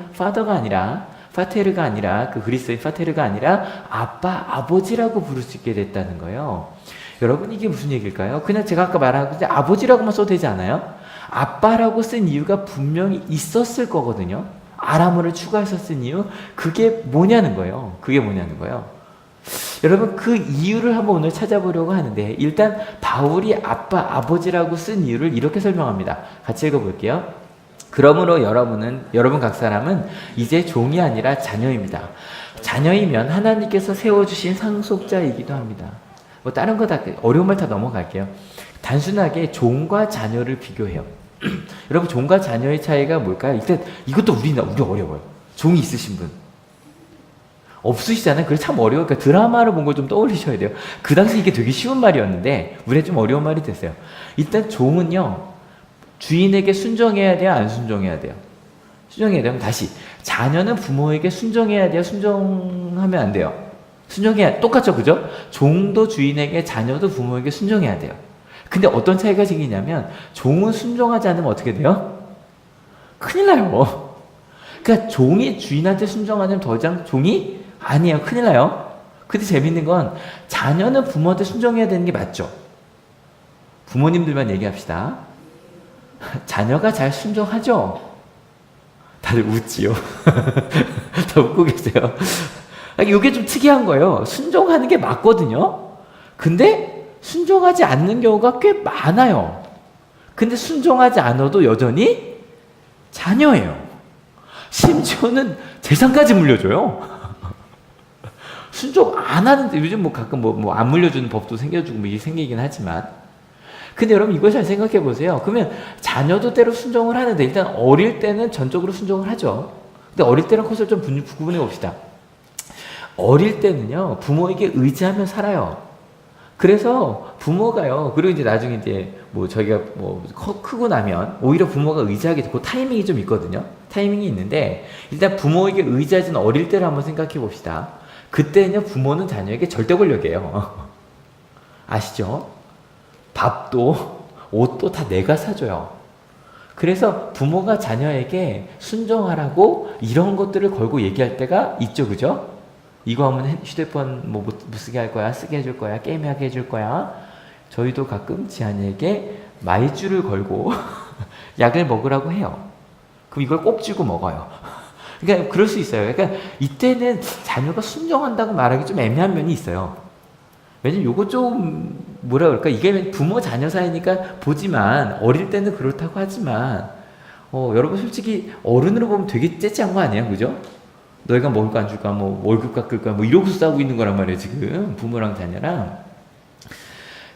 파테르가 아니라 그 그리스도의 파테르가 아니라 아빠, 아버지라고 부를 수 있게 됐다는 거예요. 여러분, 이게 무슨 얘기일까요? 그냥 제가 아까 말한 건데 아버지라고만 써도 되지 않아요? 아빠라고 쓴 이유가 분명히 있었을 거거든요. 아람어를 추가해서 쓴 이유, 그게 뭐냐는 거예요. 여러분, 그 이유를 한번 오늘 찾아보려고 하는데 일단 바울이 아빠, 아버지라고 쓴 이유를 이렇게 설명합니다. 같이 읽어볼게요. 그러므로 여러분 각 사람은 이제 종이 아니라 자녀입니다. 자녀이면 하나님께서 세워주신 상속자이기도 합니다. 뭐 다른 거 다 어려운 말 다 넘어갈게요. 단순하게 종과 자녀를 비교해요. 여러분, 종과 자녀의 차이가 뭘까요? 일단 이것도 우리 어려워요. 종이 있으신 분. 없으시잖아요. 그래 참 어려워. 그러니까 드라마를 본 걸 좀 떠올리셔야 돼요. 그 당시 이게 되게 쉬운 말이었는데 우리가 좀 어려운 말이 됐어요. 일단 종은요, 주인에게 순종해야 돼요, 안 순종해야 돼요? 순종해야 돼요. 다시, 자녀는 부모에게 순종해야 돼요, 순종하면 안 돼요? 순종해야, 똑같죠, 그죠? 종도 주인에게, 자녀도 부모에게 순종해야 돼요. 근데 어떤 차이가 생기냐면 종은 순종하지 않으면 어떻게 돼요? 큰일 나요. 그러니까 종이 주인한테 순종하면 더 이상 종이 아니에요. 큰일 나요. 근데 재밌는 건 자녀는 부모한테 순종해야 되는 게 맞죠. 부모님들만 얘기합시다. 자녀가 잘 순종하죠? 다들 웃지요. 다 웃고 계세요. 이게 좀 특이한 거예요. 순종하는 게 맞거든요. 근데 순종하지 않는 경우가 꽤 많아요. 근데 순종하지 않아도 여전히 자녀예요. 심지어는 재산까지 물려줘요. 순종 안 하는데, 요즘 뭐 가끔 안 물려주는 법도 생겨주고 이게 생기긴 하지만. 근데 여러분 이걸 잘 생각해 보세요. 그러면 자녀도 때로 순종을 하는데, 일단 어릴 때는 전적으로 순종을 하죠. 근데 어릴 때랑 컸을 좀 구분해 봅시다. 어릴 때는요, 부모에게 의지하며 살아요. 그래서 부모가요, 그리고 이제 나중에 이제 저희가 크고 나면 오히려 부모가 의지하게 되고 타이밍이 좀 있거든요. 타이밍이 있는데, 일단 부모에게 의지하지는 어릴 때를 한번 생각해 봅시다. 그때는요, 부모는 자녀에게 절대 권력이에요. 아시죠? 밥도 옷도 다 내가 사줘요. 그래서 부모가 자녀에게 순종하라고 이런 것들을 걸고 얘기할 때가 있죠, 그죠? 이거 하면 휴대폰 못 쓰게 할 거야, 쓰게 해줄 거야, 게임하게 해줄 거야. 저희도 가끔 지한이에게 말주를 걸고 약을 먹으라고 해요. 그럼 이걸 꼭 쥐고 먹어요. 그러니까 그럴 수 있어요. 그러니까 이때는 자녀가 순종한다고 말하기 좀 애매한 면이 있어요. 왜냐면 요거 좀 뭐라 그럴까, 이게 부모 자녀 사이니까 보지만 어릴 때는 그렇다고 하지만 여러분 솔직히 어른으로 보면 되게 째째한 거 아니에요, 그죠? 너희가 먹을 거 안 줄까, 월급 깎을 거야, 이러고 싸우고 있는 거란 말이에요, 지금 부모랑 자녀랑.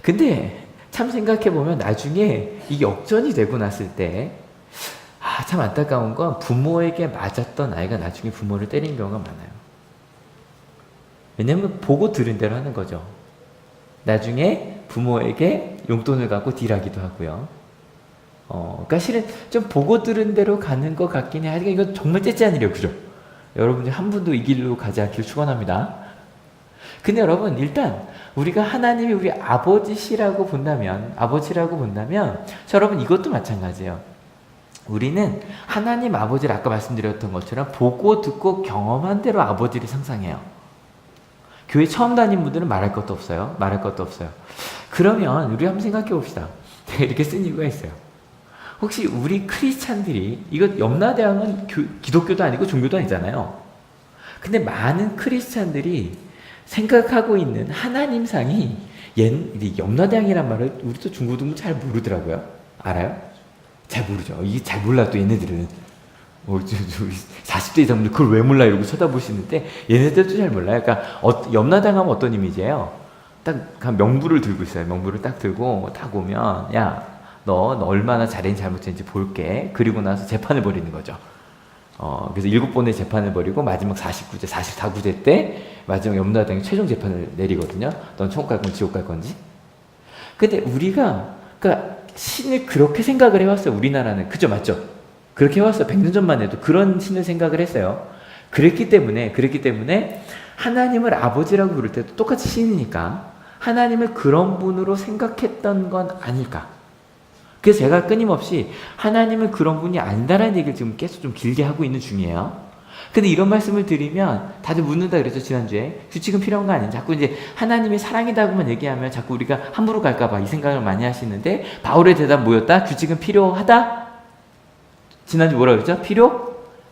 근데 참 생각해 보면 나중에 이 역전이 되고 났을 때, 참 안타까운 건 부모에게 맞았던 아이가 나중에 부모를 때린 경우가 많아요. 왜냐면 보고 들은 대로 하는 거죠. 나중에 부모에게 용돈을 갖고 딜하기도 하고요. 그러니까 실은 좀 보고 들은 대로 가는 것 같긴 해. 하지만 이건 정말 째째한 일이에요, 그죠? 여러분들 한 분도 이 길로 가지 않길 축원합니다. 근데 여러분, 일단 우리가 하나님이 우리 아버지시라고 본다면, 자, 여러분 이것도 마찬가지예요. 우리는 하나님 아버지를 아까 말씀드렸던 것처럼 보고 듣고 경험한 대로 아버지를 상상해요. 교회 처음 다닌 분들은 말할 것도 없어요. 그러면 우리 한번 생각해 봅시다. 제가 이렇게 쓴 이유가 있어요. 혹시 우리 크리스찬들이, 이거 염라대왕은 기독교도 아니고 종교도 아니잖아요. 근데 많은 크리스찬들이 생각하고 있는 하나님상이 염라대왕이란 말을 우리도 중고등부 잘 모르더라고요. 알아요? 잘 모르죠. 이게 잘 몰라, 또 얘네들은. 40대 이상분들 그걸 왜 몰라 이러고 쳐다보시는데, 얘네들도 잘 몰라요. 그러니까 염라대왕 하면 어떤 이미지예요? 딱 명부를 들고 있어요. 명부를 딱 들고 딱 오면, 야, 너 얼마나 잘했는지 잘못했는지 볼게. 그리고 나서 재판을 벌이는 거죠. 그래서 7번의 재판을 벌이고 마지막 44구제 때 마지막 염라대왕이 최종 재판을 내리거든요. 넌 천국 갈 건지 지옥 갈 건지. 근데 우리가, 그러니까 신을 그렇게 생각을 해왔어요. 우리나라는. 그죠? 맞죠? 그렇게 해왔어요. 100년 전만 해도 그런 신을 생각을 했어요. 그랬기 때문에 하나님을 아버지라고 부를 때도 똑같이 신이니까 하나님을 그런 분으로 생각했던 건 아닐까. 그래서 제가 끊임없이 하나님은 그런 분이 아니다라는 얘기를 지금 계속 좀 길게 하고 있는 중이에요. 근데 이런 말씀을 드리면 다들 묻는다 그랬죠, 지난주에. 규칙은 필요한 거 아니냐. 자꾸 이제 하나님이 사랑이다고만 얘기하면 자꾸 우리가 함부로 갈까봐 이 생각을 많이 하시는데, 바울의 대답 뭐였다? 규칙은 필요하다? 지난주 뭐라 그랬죠?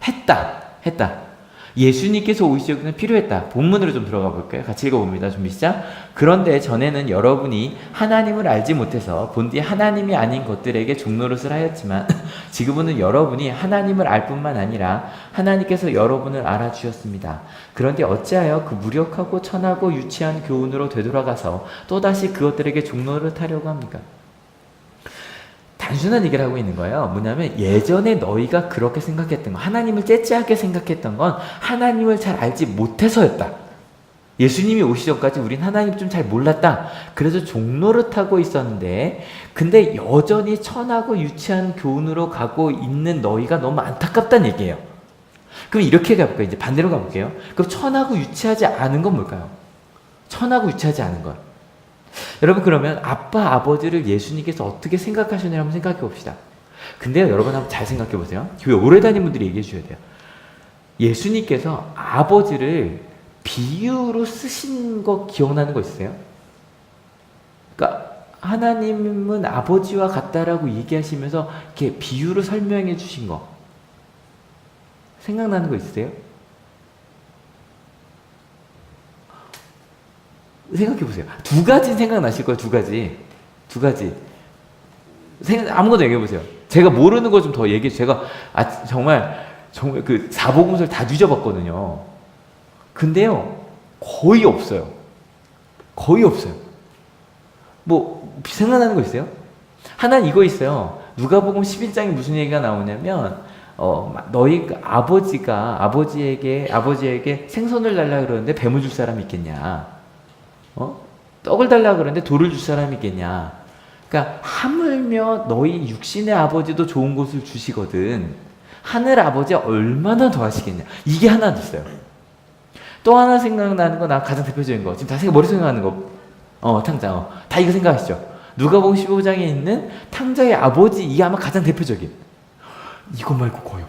했다. 예수님께서 오시기 전에 필요했다. 본문으로 좀 들어가 볼까요? 같이 읽어봅니다. 준비 시작. 그런데 전에는 여러분이 하나님을 알지 못해서 본디 하나님이 아닌 것들에게 종노릇을 하였지만 지금은 여러분이 하나님을 알 뿐만 아니라 하나님께서 여러분을 알아주셨습니다. 그런데 어찌하여 그 무력하고 천하고 유치한 교훈으로 되돌아가서 또다시 그것들에게 종노릇하려고 합니까? 단순한 얘기를 하고 있는 거예요. 뭐냐면 예전에 너희가 그렇게 생각했던 거, 하나님을 째째하게 생각했던 건 하나님을 잘 알지 못해서였다. 예수님이 오시기 전까지 우린 하나님 좀 잘 몰랐다. 그래서 종노릇하고 있었는데 근데 여전히 천하고 유치한 교훈으로 가고 있는 너희가 너무 안타깝다는 얘기예요. 그럼 이렇게 가볼까요? 이제 반대로 가볼게요. 그럼 천하고 유치하지 않은 건 뭘까요? 천하고 유치하지 않은 것. 여러분 그러면 아빠 아버지를 예수님께서 어떻게 생각하셨냐 한번 생각해 봅시다. 근데요 여러분 한번 잘 생각해 보세요. 교회 오래 다닌 분들이 얘기해 주셔야 돼요. 예수님께서 아버지를 비유로 쓰신 거 기억나는 거 있어요? 그러니까 하나님은 아버지와 같다라고 얘기하시면서 이렇게 비유로 설명해 주신 거 생각나는 거 있으세요? 생각해 보세요. 두 가지 생각나실 거예요. 두 가지. 아무거나 얘기해 보세요. 제가 모르는 거 좀 더 얘기해 주세요. 제가 정말 그 사복음서를 다 뒤져봤거든요. 근데요 거의 없어요. 뭐 생각나는 거 있어요? 하나 이거 있어요. 누가복음 11장에 무슨 얘기가 나오냐면 너희 아버지에게 생선을 달라 그러는데 뱀을 줄 사람이 있겠냐? 떡을 달라 그러는데 돌을 줄 사람이 있겠냐? 그러니까 하물며 너희 육신의 아버지도 좋은 것을 주시거든 하늘 아버지 얼마나 더 하시겠냐? 이게 하나 있어요. 또 하나 생각나는 거, 나 가장 대표적인 거 지금 다 머릿속에 생각나는 거 탕자 다 이거 생각하시죠? 누가복음 15장에 있는 탕자의 아버지, 이게 아마 가장 대표적인. 이거 말고 거의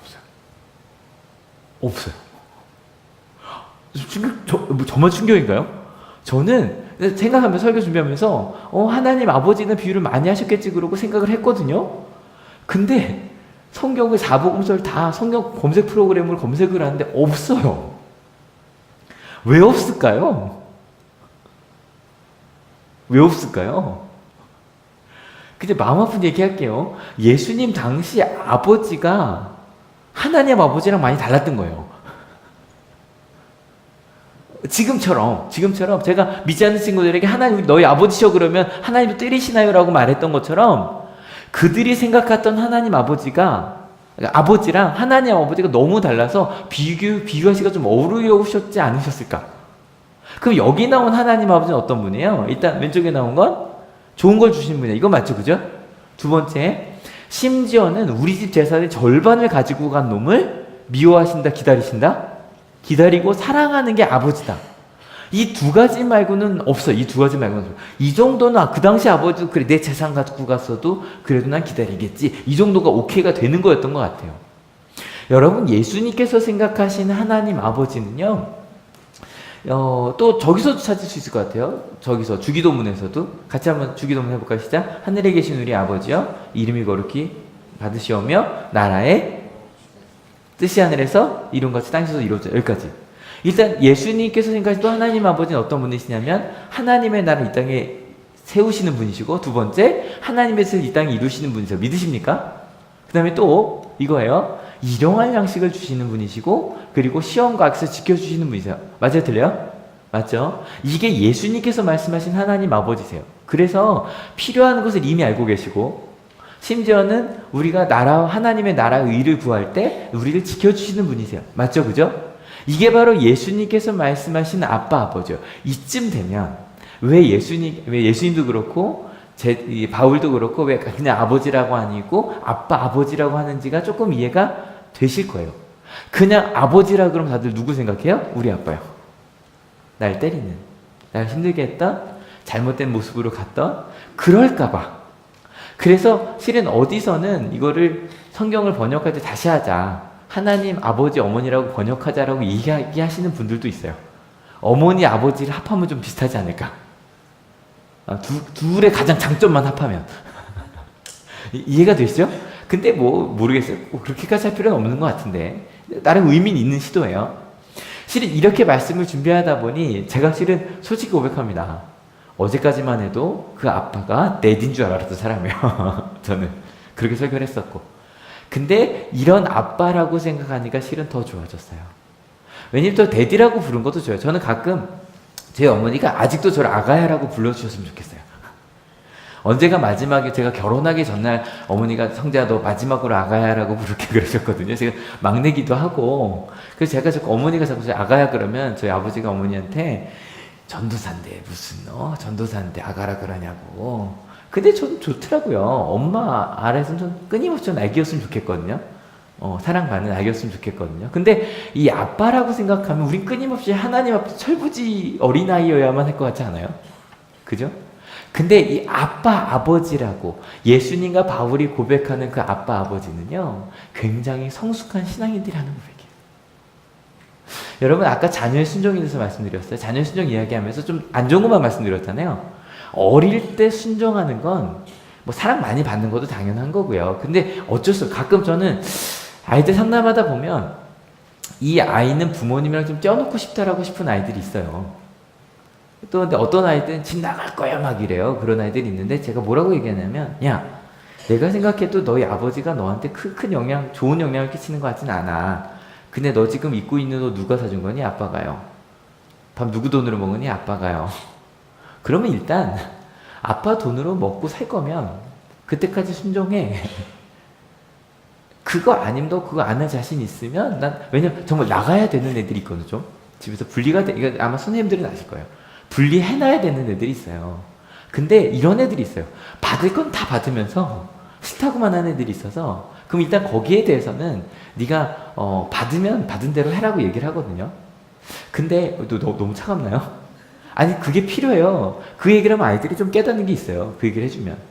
없어요. 정말 충격인가요? 저는 생각하면서 설교 준비하면서 하나님 아버지는 비유를 많이 하셨겠지 그러고 생각을 했거든요. 근데 성경의 사복음서를 다 성경 검색 프로그램을 검색을 하는데 없어요. 왜 없을까요? 근데 마음 아픈 얘기 할게요. 예수님 당시 아버지가 하나님 아버지랑 많이 달랐던 거예요. 지금처럼 제가 믿지 않는 친구들에게 하나님 너희 아버지셔 그러면 하나님도 때리시나요? 라고 말했던 것처럼 그들이 생각했던 하나님 아버지랑 하나님 아버지가 너무 달라서 비교하시기가 좀 어려우셨지 않으셨을까? 그럼 여기 나온 하나님 아버지는 어떤 분이에요? 일단 왼쪽에 나온 건 좋은 걸 주시는 분이에요. 이거 맞죠? 그죠? 두 번째, 심지어는 우리 집 재산의 절반을 가지고 간 놈을 미워하신다, 기다리고 사랑하는 게 아버지다. 이 두 가지 말고는 없어. 이 정도는 그 당시 아버지도 그래 내 재산 갖고 갔어도 그래도 난 기다리겠지. 이 정도가 오케이가 되는 거였던 것 같아요. 여러분 예수님께서 생각하시는 하나님 아버지는요. 또 저기서도 찾을 수 있을 것 같아요. 저기서 주기도문에서도 같이 한번 주기도문 해볼까요? 시작. 하늘에 계신 우리 아버지여 이름이 거룩히 받으시오며 나라의 뜻이 하늘에서 이룬같이 땅에서도 이루어져. 여기까지. 일단 예수님께서 생각하신 또 하나님 아버지는 어떤 분이시냐면 하나님의 나라를 이 땅에 세우시는 분이시고 두 번째 하나님의 뜻을 이 땅에 이루시는 분이세요. 믿으십니까? 그 다음에 또 이거예요. 일용할 양식을 주시는 분이시고 그리고 시험과 악에서 지켜주시는 분이세요. 맞아요? 틀려요? 맞죠? 이게 예수님께서 말씀하신 하나님 아버지세요. 그래서 필요한 것을 이미 알고 계시고 심지어는 우리가 하나님의 나라의 의를 구할 때 우리를 지켜주시는 분이세요. 맞죠? 그죠? 이게 바로 예수님께서 말씀하신 아빠 아버지요. 이쯤 되면 왜 예수님도 그렇고 바울도 그렇고 왜 그냥 아버지라고 아니고 아빠 아버지라고 하는지가 조금 이해가 되실 거예요. 그냥 아버지라 그러면 다들 누구 생각해요? 우리 아빠요. 날 때리는, 날 힘들게 했던, 잘못된 모습으로 갔던, 그럴까봐. 그래서 실은 어디서는 이거를 성경을 번역할 때 다시 하자. 하나님 아버지 어머니라고 번역하자라고 얘기하시는 분들도 있어요. 어머니 아버지를 합하면 좀 비슷하지 않을까? 둘의 가장 장점만 합하면 이해가 되시죠? 근데 모르겠어요. 그렇게까지 할 필요는 없는 것 같은데 나름 의미는 있는 시도예요. 실은 이렇게 말씀을 준비하다 보니 제가 실은 솔직히 고백합니다. 어제까지만 해도 그 아빠가 넷인 줄 알았던 사람이에요. 저는 그렇게 설교를 했었고 근데 이런 아빠라고 생각하니까 실은 더 좋아졌어요. 왜냐면 또 데디라고 부른 것도 좋아요. 저는 가끔 제 어머니가 아직도 저를 아가야라고 불러주셨으면 좋겠어요. 언제가 마지막에 제가 결혼하기 전날 어머니가 성재야 너 마지막으로 아가야라고 부르게 그러셨거든요. 제가 막내기도 하고 그래서 제가 자꾸 어머니가 자꾸 저 아가야 그러면 저희 아버지가 어머니한테 전도사인데 무슨 전도사인데 아가라 그러냐고. 근데 전 좋더라고요. 엄마 아래서 좀 끊임없이 전 아기였으면 좋겠거든요. 사랑받는 아기였으면 좋겠거든요. 근데 이 아빠라고 생각하면 우린 끊임없이 하나님 앞에 철부지 어린아이여야만 할 것 같지 않아요? 그죠? 근데 이 아빠 아버지라고 예수님과 바울이 고백하는 그 아빠 아버지는요 굉장히 성숙한 신앙인들이 하는 고백이에요. 여러분 아까 자녀의 순종에 대해서 말씀드렸어요. 자녀의 순종 이야기하면서 좀 안 좋은 것만 말씀드렸잖아요. 어릴 때 순종하는 건 뭐 사랑 많이 받는 것도 당연한 거고요. 근데 어쩔 수 없어요. 가끔 저는 아이들 상담하다 보면 이 아이는 부모님이랑 좀 떼어놓고 싶다라고 싶은 아이들이 있어요. 또 근데 어떤 아이들은 집 나갈 거야 막 이래요. 그런 아이들이 있는데 제가 뭐라고 얘기하냐면 야 내가 생각해도 너희 아버지가 너한테 큰 영향 좋은 영향을 끼치는 것 같진 않아. 근데 너 지금 입고 있는 옷 누가 사준 거니? 아빠가요. 밥 누구 돈으로 먹으니? 아빠가요. 그러면 일단 아빠 돈으로 먹고 살 거면 그때까지 순종해. 그거 아니면 너 그거 안 할 자신 있으면 난 왜냐면 정말 나가야 되는 애들이 있거든요. 좀 집에서 분리가 돼. 이거 아마 선생님들은 아실 거예요. 분리해놔야 되는 애들이 있어요. 근데 이런 애들이 있어요. 받을 건 다 받으면서 싫다고만 하는 애들이 있어서 그럼 일단 거기에 대해서는 네가 받으면 받은 대로 해라고 얘기를 하거든요. 근데 너무 차갑나요? 아니 그게 필요해요. 그 얘기를 하면 아이들이 좀 깨닫는 게 있어요. 그 얘기를 해주면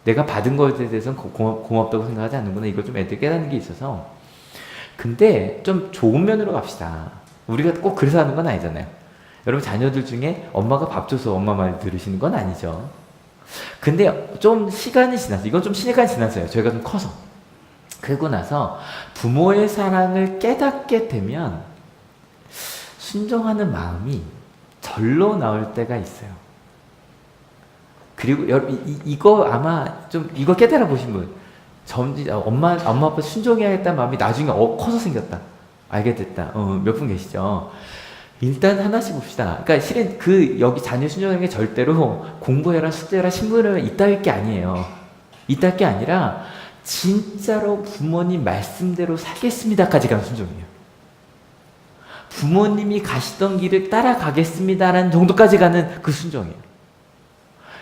내가 받은 거에 대해서는 고맙다고 생각하지 않는구나. 이걸 좀 애들 깨닫는 게 있어서. 근데 좀 좋은 면으로 갑시다. 우리가 꼭 그래서 하는 건 아니잖아요. 여러분 자녀들 중에 엄마가 밥 줘서 엄마 말 들으시는 건 아니죠. 근데 좀 시간이 지나서 이건 좀 시간이 지났어요. 저희가 좀 커서. 그러고 나서 부모의 사랑을 깨닫게 되면 순종하는 마음이 절로 나올 때가 있어요. 그리고 이거 아마 좀 이거 깨달아 보신 분 엄마 아빠 순종해야겠다는 마음이 나중에 커서 생겼다. 알게 됐다. 몇 분 계시죠? 일단 하나씩 봅시다. 그러니까 실은 여기 자녀 순종하는 게 절대로 공부해라, 숙제해라, 신문을 이따할 게 아니에요. 이따할 게 아니라 진짜로 부모님 말씀대로 살겠습니다까지 가는 순종이에요. 부모님이 가시던 길을 따라가겠습니다라는 정도까지 가는 그 순종이에요.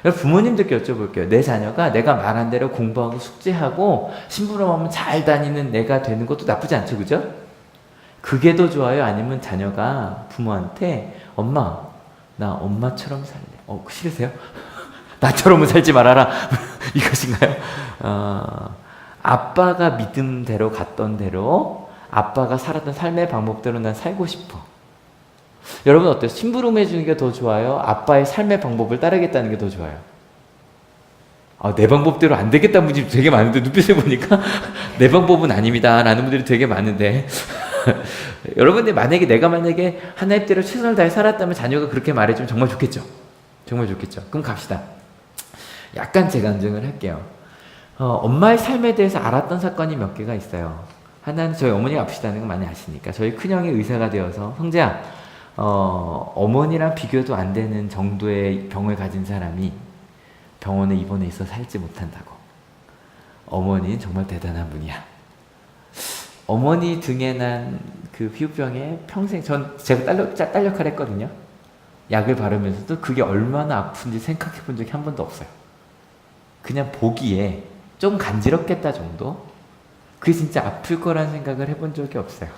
부모님들께 여쭤볼게요. 내 자녀가 내가 말한 대로 공부하고 숙제하고 심부름하면 잘 다니는 내가 되는 것도 나쁘지 않죠, 그죠? 그게 더 좋아요? 아니면 자녀가 부모한테 엄마, 나 엄마처럼 살래. 싫으세요? 나처럼은 살지 말아라. 이것인가요? 아빠가 믿음대로 갔던 대로 아빠가 살았던 삶의 방법대로 난 살고 싶어. 여러분 어때요? 심부름 해주는 게 더 좋아요? 아빠의 삶의 방법을 따르겠다는 게 더 좋아요? 내 방법대로 안 되겠다는 분들이 되게 많은데 눈빛을 보니까 내 방법은 아닙니다 라는 분들이 되게 많은데 여러분들 내가 만약에 하나님 대로 최선을 다해 살았다면 자녀가 그렇게 말해주면 정말 좋겠죠. 정말 좋겠죠. 그럼 갑시다. 약간 재간증을 할게요. 엄마의 삶에 대해서 알았던 사건이 몇 개가 있어요. 하나는 저희 어머니가 아프시다는 건 많이 아시니까 저희 큰형이 의사가 되어서 성재야 어머니랑 비교도 안 되는 정도의 병을 가진 사람이 병원에 입원해 있어 살지 못한다고. 어머니는 정말 대단한 분이야. 어머니 등에 난 그 피부병에 평생 제가 딸 역할을 했거든요. 약을 바르면서도 그게 얼마나 아픈지 생각해 본 적이 한 번도 없어요. 그냥 보기에 좀 간지럽겠다 정도? 그게 진짜 아플 거란 생각을 해본 적이 없어요.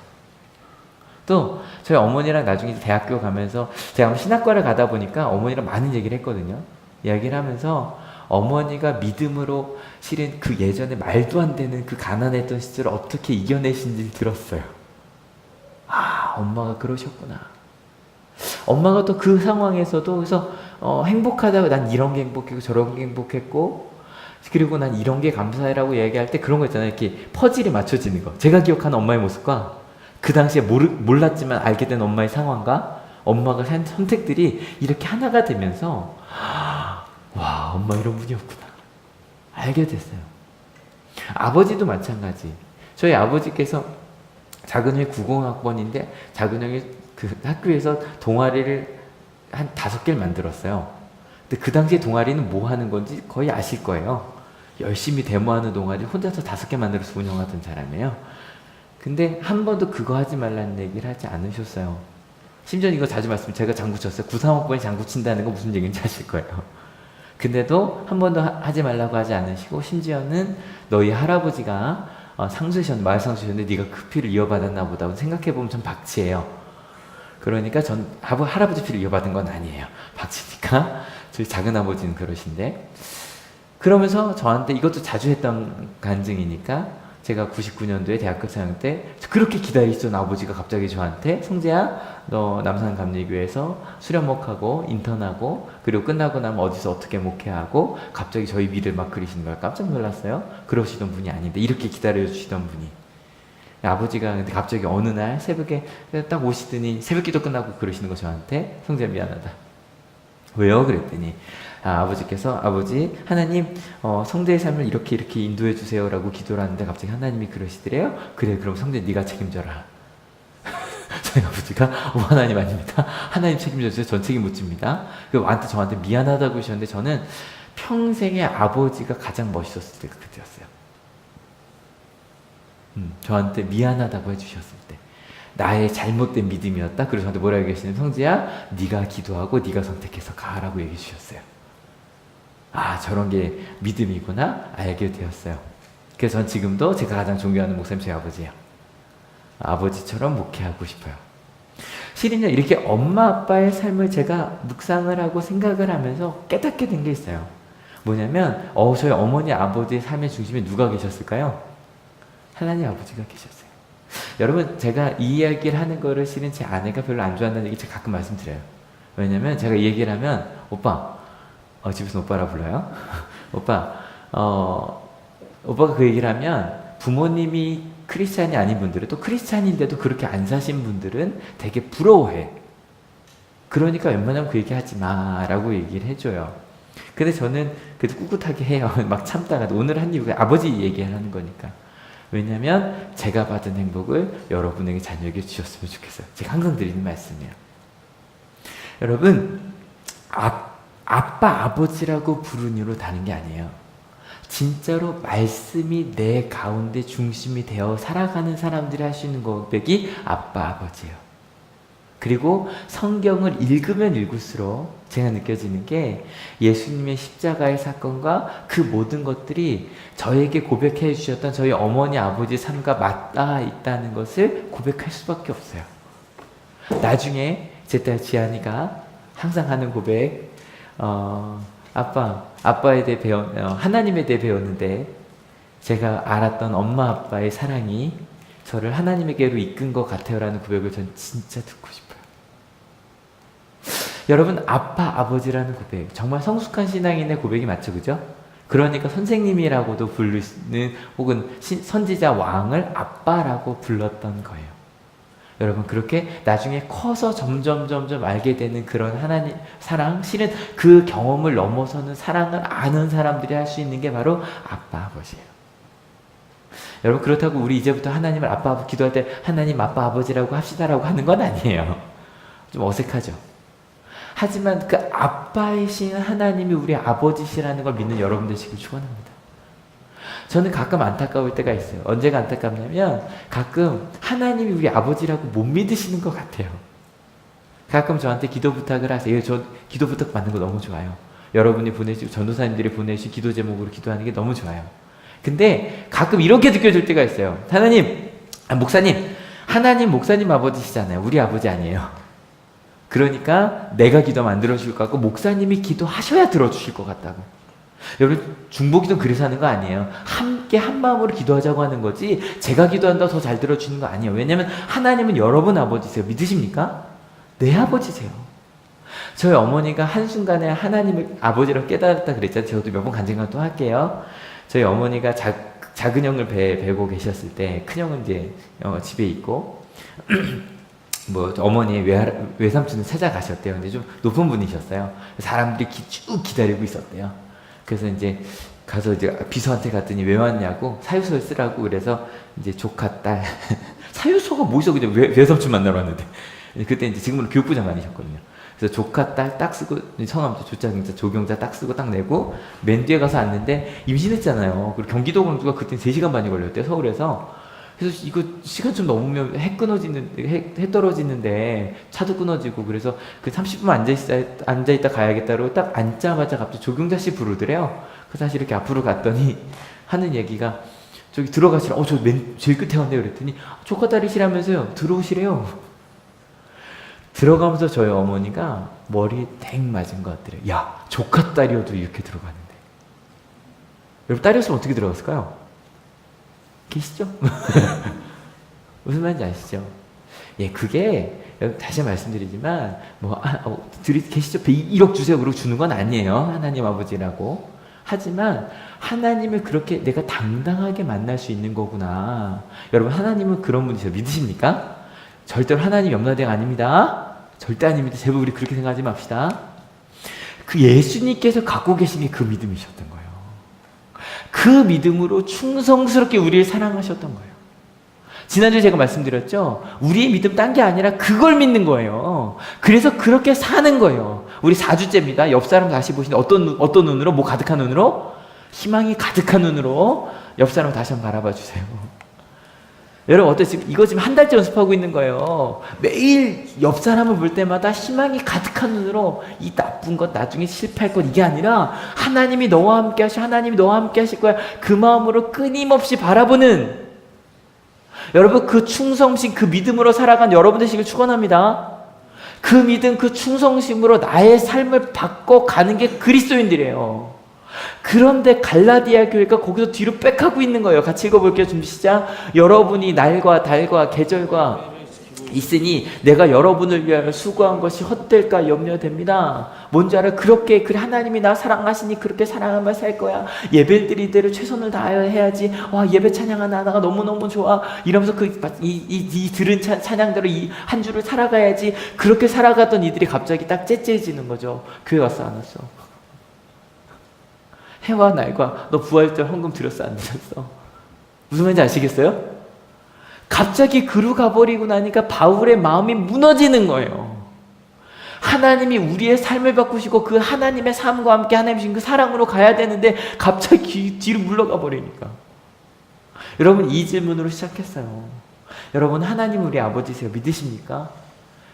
또 저희 어머니랑 나중에 대학교 가면서 제가 신학과를 가다 보니까 어머니랑 많은 얘기를 했거든요. 이야기를 하면서 어머니가 믿음으로 실은 그 예전에 말도 안 되는 그 가난했던 시절을 어떻게 이겨내신지 들었어요. 엄마가 그러셨구나. 엄마가 또 그 상황에서도 그래서 행복하다고 난 이런 게 행복했고 저런 게 행복했고 그리고 난 이런 게 감사해라고 얘기할 때 그런 거 있잖아요. 이렇게 퍼즐이 맞춰지는 거. 제가 기억하는 엄마의 모습과 그 당시에 몰랐지만 알게 된 엄마의 상황과 엄마가 한 선택들이 이렇게 하나가 되면서 와, 엄마 이런 분이었구나. 알게 됐어요. 아버지도 마찬가지. 저희 아버지께서 작은 형이 90학번인데 작은 형이 그 학교에서 동아리를 한 5개를 만들었어요. 근데 그 당시에 동아리는 뭐 하는 건지 거의 아실 거예요. 열심히 데모하는 동아리 혼자서 5개 만들어서 운영하던 사람이에요. 근데 한 번도 그거 하지 말라는 얘기를 하지 않으셨어요. 심지어 이거 자주 말씀, 제가 장구 쳤어요. 935번이 장구 친다는 거 무슨 얘기인지 아실 거예요. 근데도 한 번도 하지 말라고 하지 않으시고, 심지어는 너희 할아버지가 상수셨는데, 마을 상수셨는데 네가 그 피를 이어받았나 보다 생각해보면 전 박치예요. 그러니까 전 할아버지 피를 이어받은 건 아니에요. 박치니까. 저희 작은 아버지는 그러신데, 그러면서 저한테 이것도 자주 했던 간증이니까, 제가 99년도에 대학교 4학년 때 그렇게 기다리시던 아버지가 갑자기 저한테 성재야, 너 남산 감리교회에서 수련목하고 인턴하고 그리고 끝나고 나면 어디서 어떻게 목회하고, 갑자기 저희 미를 막 그리시는 걸 깜짝 놀랐어요. 그러시던 분이 아닌데 이렇게 기다려주시던 분이, 아버지가 근데 갑자기 어느 날 새벽에 딱 오시더니 새벽기도 끝나고 그러시는 거 저한테, 성재야 미안하다. 왜요? 그랬더니 아버지께서, 아버지 하나님 성재의 삶을 이렇게 인도해 주세요 라고 기도를 하는데 갑자기 하나님이 그러시더래요. 그래 그럼 성재 네가 책임져라. 저희 아버지가 하나님 아닙니다. 하나님 책임져 주세요. 전 책임 못 집니다. 저한테 미안하다고 하셨는데, 저는 평생에 아버지가 가장 멋있었을 때가 그때였어요. 저한테 미안하다고 해주셨을 때, 나의 잘못된 믿음이었다. 그래서 저한테 뭐라고 얘기하시냐면, 성재야 네가 기도하고 네가 선택해서 가라고 얘기해 주셨어요. 아, 저런 게 믿음이구나 알게 되었어요. 그래서 전 지금도 제가 가장 존경하는 목사님 저희 아버지예요. 아버지처럼 목회하고 싶어요. 실은요, 이렇게 엄마 아빠의 삶을 제가 묵상을 하고 생각을 하면서 깨닫게 된 게 있어요. 뭐냐면 저희 어머니 아버지의 삶의 중심에 누가 계셨을까요? 하나님 아버지가 계셨어요. 여러분, 제가 이 이야기를 하는 거를 실은 제 아내가 별로 안 좋아한다는 얘기 제가 가끔 말씀드려요. 왜냐면 제가 이 얘기를 하면, 오빠, 집에서 오빠라 불러요. 오빠가 그 얘기를 하면 부모님이 크리스찬이 아닌 분들은, 또 크리스찬인데도 그렇게 안 사신 분들은 되게 부러워해. 그러니까 웬만하면 그 얘기 하지 마라고 얘기를 해줘요. 근데 저는 그래도 꿋꿋하게 해요. 막 참다가. 오늘 한 이유가 아버지 얘기를 하는 거니까. 왜냐면 제가 받은 행복을 여러분에게 자녀에게 주셨으면 좋겠어요. 제가 항상 드리는 말씀이에요. 여러분, 아빠, 아버지라고 부르는 이유로 다른 게 아니에요. 진짜로 말씀이 내 가운데 중심이 되어 살아가는 사람들이 할 수 있는 고백이 아빠, 아버지예요. 그리고 성경을 읽으면 읽을수록 제가 느껴지는 게, 예수님의 십자가의 사건과 그 모든 것들이 저에게 고백해 주셨던 저희 어머니 아버지 삶과 맞닿아 있다는 것을 고백할 수밖에 없어요. 나중에 제 딸 지안이가 항상 하는 고백, 아빠에 대해 하나님에 대해 배웠는데, 제가 알았던 엄마 아빠의 사랑이 저를 하나님에게로 이끈 것 같아요 라는 고백을 전 진짜 듣고 싶어요. 여러분, 아빠, 아버지라는 고백, 정말 성숙한 신앙인의 고백이 맞죠, 그죠? 그러니까 선생님이라고도 부르는, 혹은 선지자 왕을 아빠라고 불렀던 거예요. 여러분, 그렇게 나중에 커서 점점 알게 되는 그런 하나님 사랑, 실은 그 경험을 넘어서는 사랑을 아는 사람들이 할 수 있는 게 바로 아빠, 아버지예요. 여러분, 그렇다고 우리 이제부터 하나님을 아빠, 기도할 때 하나님 아빠, 아버지라고 합시다라고 하는 건 아니에요. 좀 어색하죠. 하지만 그 아빠이신 하나님이 우리 아버지시라는 걸 믿는 여러분들 되시길 축원합니다. 저는 가끔 안타까울 때가 있어요. 언제가 안타깝냐면, 가끔 하나님이 우리 아버지라고 못 믿으시는 것 같아요. 가끔 저한테 기도 부탁을 하세요. 저 기도 부탁 받는 거 너무 좋아요. 여러분이 보내주시고 전도사님들이 보내주신 기도 제목으로 기도하는 게 너무 좋아요. 근데 가끔 이렇게 느껴질 때가 있어요. 목사님, 하나님 목사님 아버지시잖아요. 우리 아버지 아니에요. 그러니까 내가 기도하면 안 들어주실 것 같고, 목사님이 기도하셔야 들어주실 것 같다고. 여러분, 중보기도는 그래서 하는 거 아니에요. 함께 한 마음으로 기도하자고 하는 거지, 제가 기도한다고 더 잘 들어주는 거 아니에요. 왜냐면 하나님은 여러분 아버지세요. 믿으십니까? 내 아버지세요. 저희 어머니가 한순간에 하나님을 아버지로 깨달았다 그랬잖아요. 저도 몇 번 간증을 또 할게요. 저희 어머니가 작은 형을 베고 계셨을 때, 큰 형은 이제 집에 있고 어머니의 외삼촌을 찾아가셨대요. 근데 좀 높은 분이셨어요. 사람들이 쭉 기다리고 있었대요. 그래서 이제 가서 이제 비서한테 갔더니 왜 왔냐고, 사유서를 쓰라고. 그래서 이제 조카 딸 사유서가 뭐 있어, 그냥 외삼촌 만나러 왔는데. 그때 이제 지금은 교육부장관이셨거든요. 그래서 조카 딸 딱 쓰고 성함도 조자경자 조경자 딱 쓰고 딱 내고 맨 뒤에 가서 앉는데 임신했잖아요. 그리고 경기도 광주가 그때 3시간 반이 걸렸대요, 서울에서. 그래서 이거 시간 좀 넘으면 해 떨어지는데 차도 끊어지고 그래서 그 30분 앉아있다 가야겠다고 딱 앉자마자 갑자기 조경자 씨 부르더래요. 그래서 다시 이렇게 앞으로 갔더니 하는 얘기가 저기 들어가시라. 저 제일 끝에 왔네요. 그랬더니 조카 딸이시라면서요. 들어오시래요. 들어가면서 저희 어머니가 머리 땡 맞은 것 같더래요. 야, 조카 딸이어도 이렇게 들어가는데. 여러분, 딸이었으면 어떻게 들어갔을까요? 계시죠? 무슨 말인지 아시죠? 예, 그게 다시 말씀드리지만 계시죠? 1억 주세요. 그러고 주는 건 아니에요. 하나님 아버지라고. 하지만 하나님을 그렇게 내가 당당하게 만날 수 있는 거구나. 여러분, 하나님은 그런 분이세요. 믿으십니까? 절대로 하나님 염라대가 아닙니다. 절대 아닙니다. 제발 우리 그렇게 생각하지 맙시다. 그 예수님께서 갖고 계신 게 그 믿음이셨던 거예요. 그 믿음으로 충성스럽게 우리를 사랑하셨던 거예요. 지난주에 제가 말씀드렸죠. 우리의 믿음 딴 게 아니라 그걸 믿는 거예요. 그래서 그렇게 사는 거예요. 우리 4주째입니다. 옆 사람 다시 보시는데 어떤 눈으로? 뭐 가득한 눈으로? 희망이 가득한 눈으로 옆 사람 다시 한번 바라봐 주세요. 여러분 어떠세요? 이거 지금 한 달째 연습하고 있는 거예요. 매일 옆 사람을 볼 때마다 희망이 가득한 눈으로 이 나쁜 것 나중에 실패할 것 이게 아니라 하나님이 너와 함께 하나님이 너와 함께 하실 거야. 그 마음으로 끊임없이 바라보는 여러분 그 충성심 그 믿음으로 살아간 여러분 되시길 축원합니다. 그 믿음 그 충성심으로 나의 삶을 바꿔가는 게 그리스도인들이에요. 그런데 갈라디아 교회가 거기서 뒤로 빽하고 있는 거예요. 같이 읽어볼게요. 준비 시작. 여러분이 날과 달과 계절과 있으니 내가 여러분을 위하여 수고한 것이 헛될까 염려됩니다. 뭔지 알아? 그래 하나님이 나 사랑하시니 그렇게 사랑하며 살 거야. 예배드릴 때를 최선을 다하여 해야지. 와 예배 찬양하는 하나가 너무너무 좋아. 이러면서 이 들은 찬양대로 이 한 주를 살아가야지. 그렇게 살아가던 이들이 갑자기 딱 째째해지는 거죠. 교회 왔어 안 왔어? 해와 날과 너 부활 때 헌금 드렸어 안 드렸어? 무슨 말인지 아시겠어요? 갑자기 그루 가버리고 나니까 바울의 마음이 무너지는 거예요. 하나님이 우리의 삶을 바꾸시고 그 하나님의 삶과 함께 하나님 주신 그 사랑으로 가야 되는데 갑자기 뒤로 물러가 버리니까. 여러분 이 질문으로 시작했어요. 여러분 하나님 우리 아버지세요. 믿으십니까?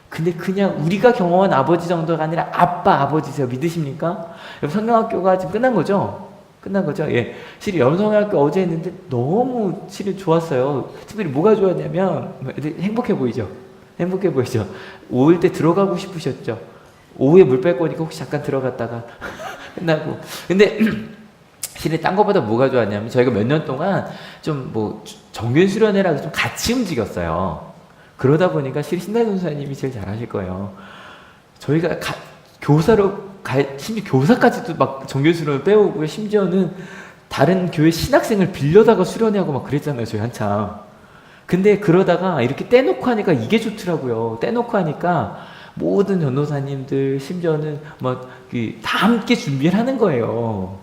근데 그냥 우리가 경험한 아버지 정도가 아니라 아빠 아버지세요. 믿으십니까? 성경학교가 지금 끝난 거죠? 끝난 거죠? 예. 실은 연성학교 어제 했는데 너무 실은 좋았어요. 특별히 뭐가 좋았냐면 행복해 보이죠? 행복해 보이죠? 5일 때 들어가고 싶으셨죠? 오후에 물 뺄 거니까 혹시 잠깐 들어갔다가 끝나고. 근데 실은 딴 거보다 뭐가 좋았냐면 저희가 몇 년 동안 좀 뭐 정규 수련회라고 좀 같이 움직였어요. 그러다 보니까 실은 신달 선사님이 제일 잘하실 거예요. 저희가 교사로 심지어 교사까지도 막 정규 수련을 빼오고 심지어는 다른 교회 신학생을 빌려다가 수련회하고 막 그랬잖아요. 저희 한참. 근데 그러다가 이렇게 떼놓고 하니까 이게 좋더라고요. 떼놓고 하니까 모든 전도사님들 심지어는 막 다 함께 준비를 하는 거예요.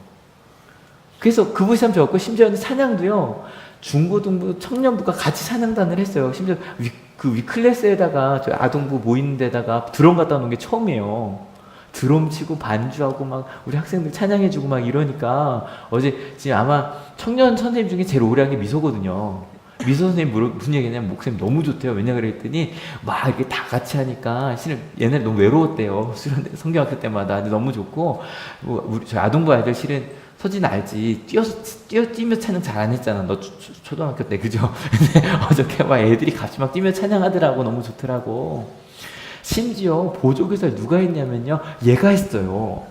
그래서 그분이 참 좋았고 심지어는 찬양도요. 중고등부 청년부가 같이 찬양단을 했어요. 심지어 그 위클래스에다가 저 아동부 모이는 데다가 드럼 갖다 놓은 게 처음이에요. 드럼 치고 반주하고 막 우리 학생들 찬양해주고 막 이러니까 어제 지금 아마 청년 선생님 중에 제일 오래 한 게 미소거든요. 미소 선생님 무슨 얘기냐면 목사님 너무 좋대요. 왜냐 그랬더니 막 이렇게 다 같이 하니까 실은 옛날에 너무 외로웠대요. 성경학교 때마다. 근데 너무 좋고 우리 저희 아동부 아이들 실은 서진 알지. 뛰며 찬양 잘 안 했잖아. 너 초등학교 때 그죠? 근데 어저께 막 애들이 같이 막 뛰며 찬양하더라고. 너무 좋더라고. 심지어 보조교사를 누가 했냐면요. 얘가 했어요.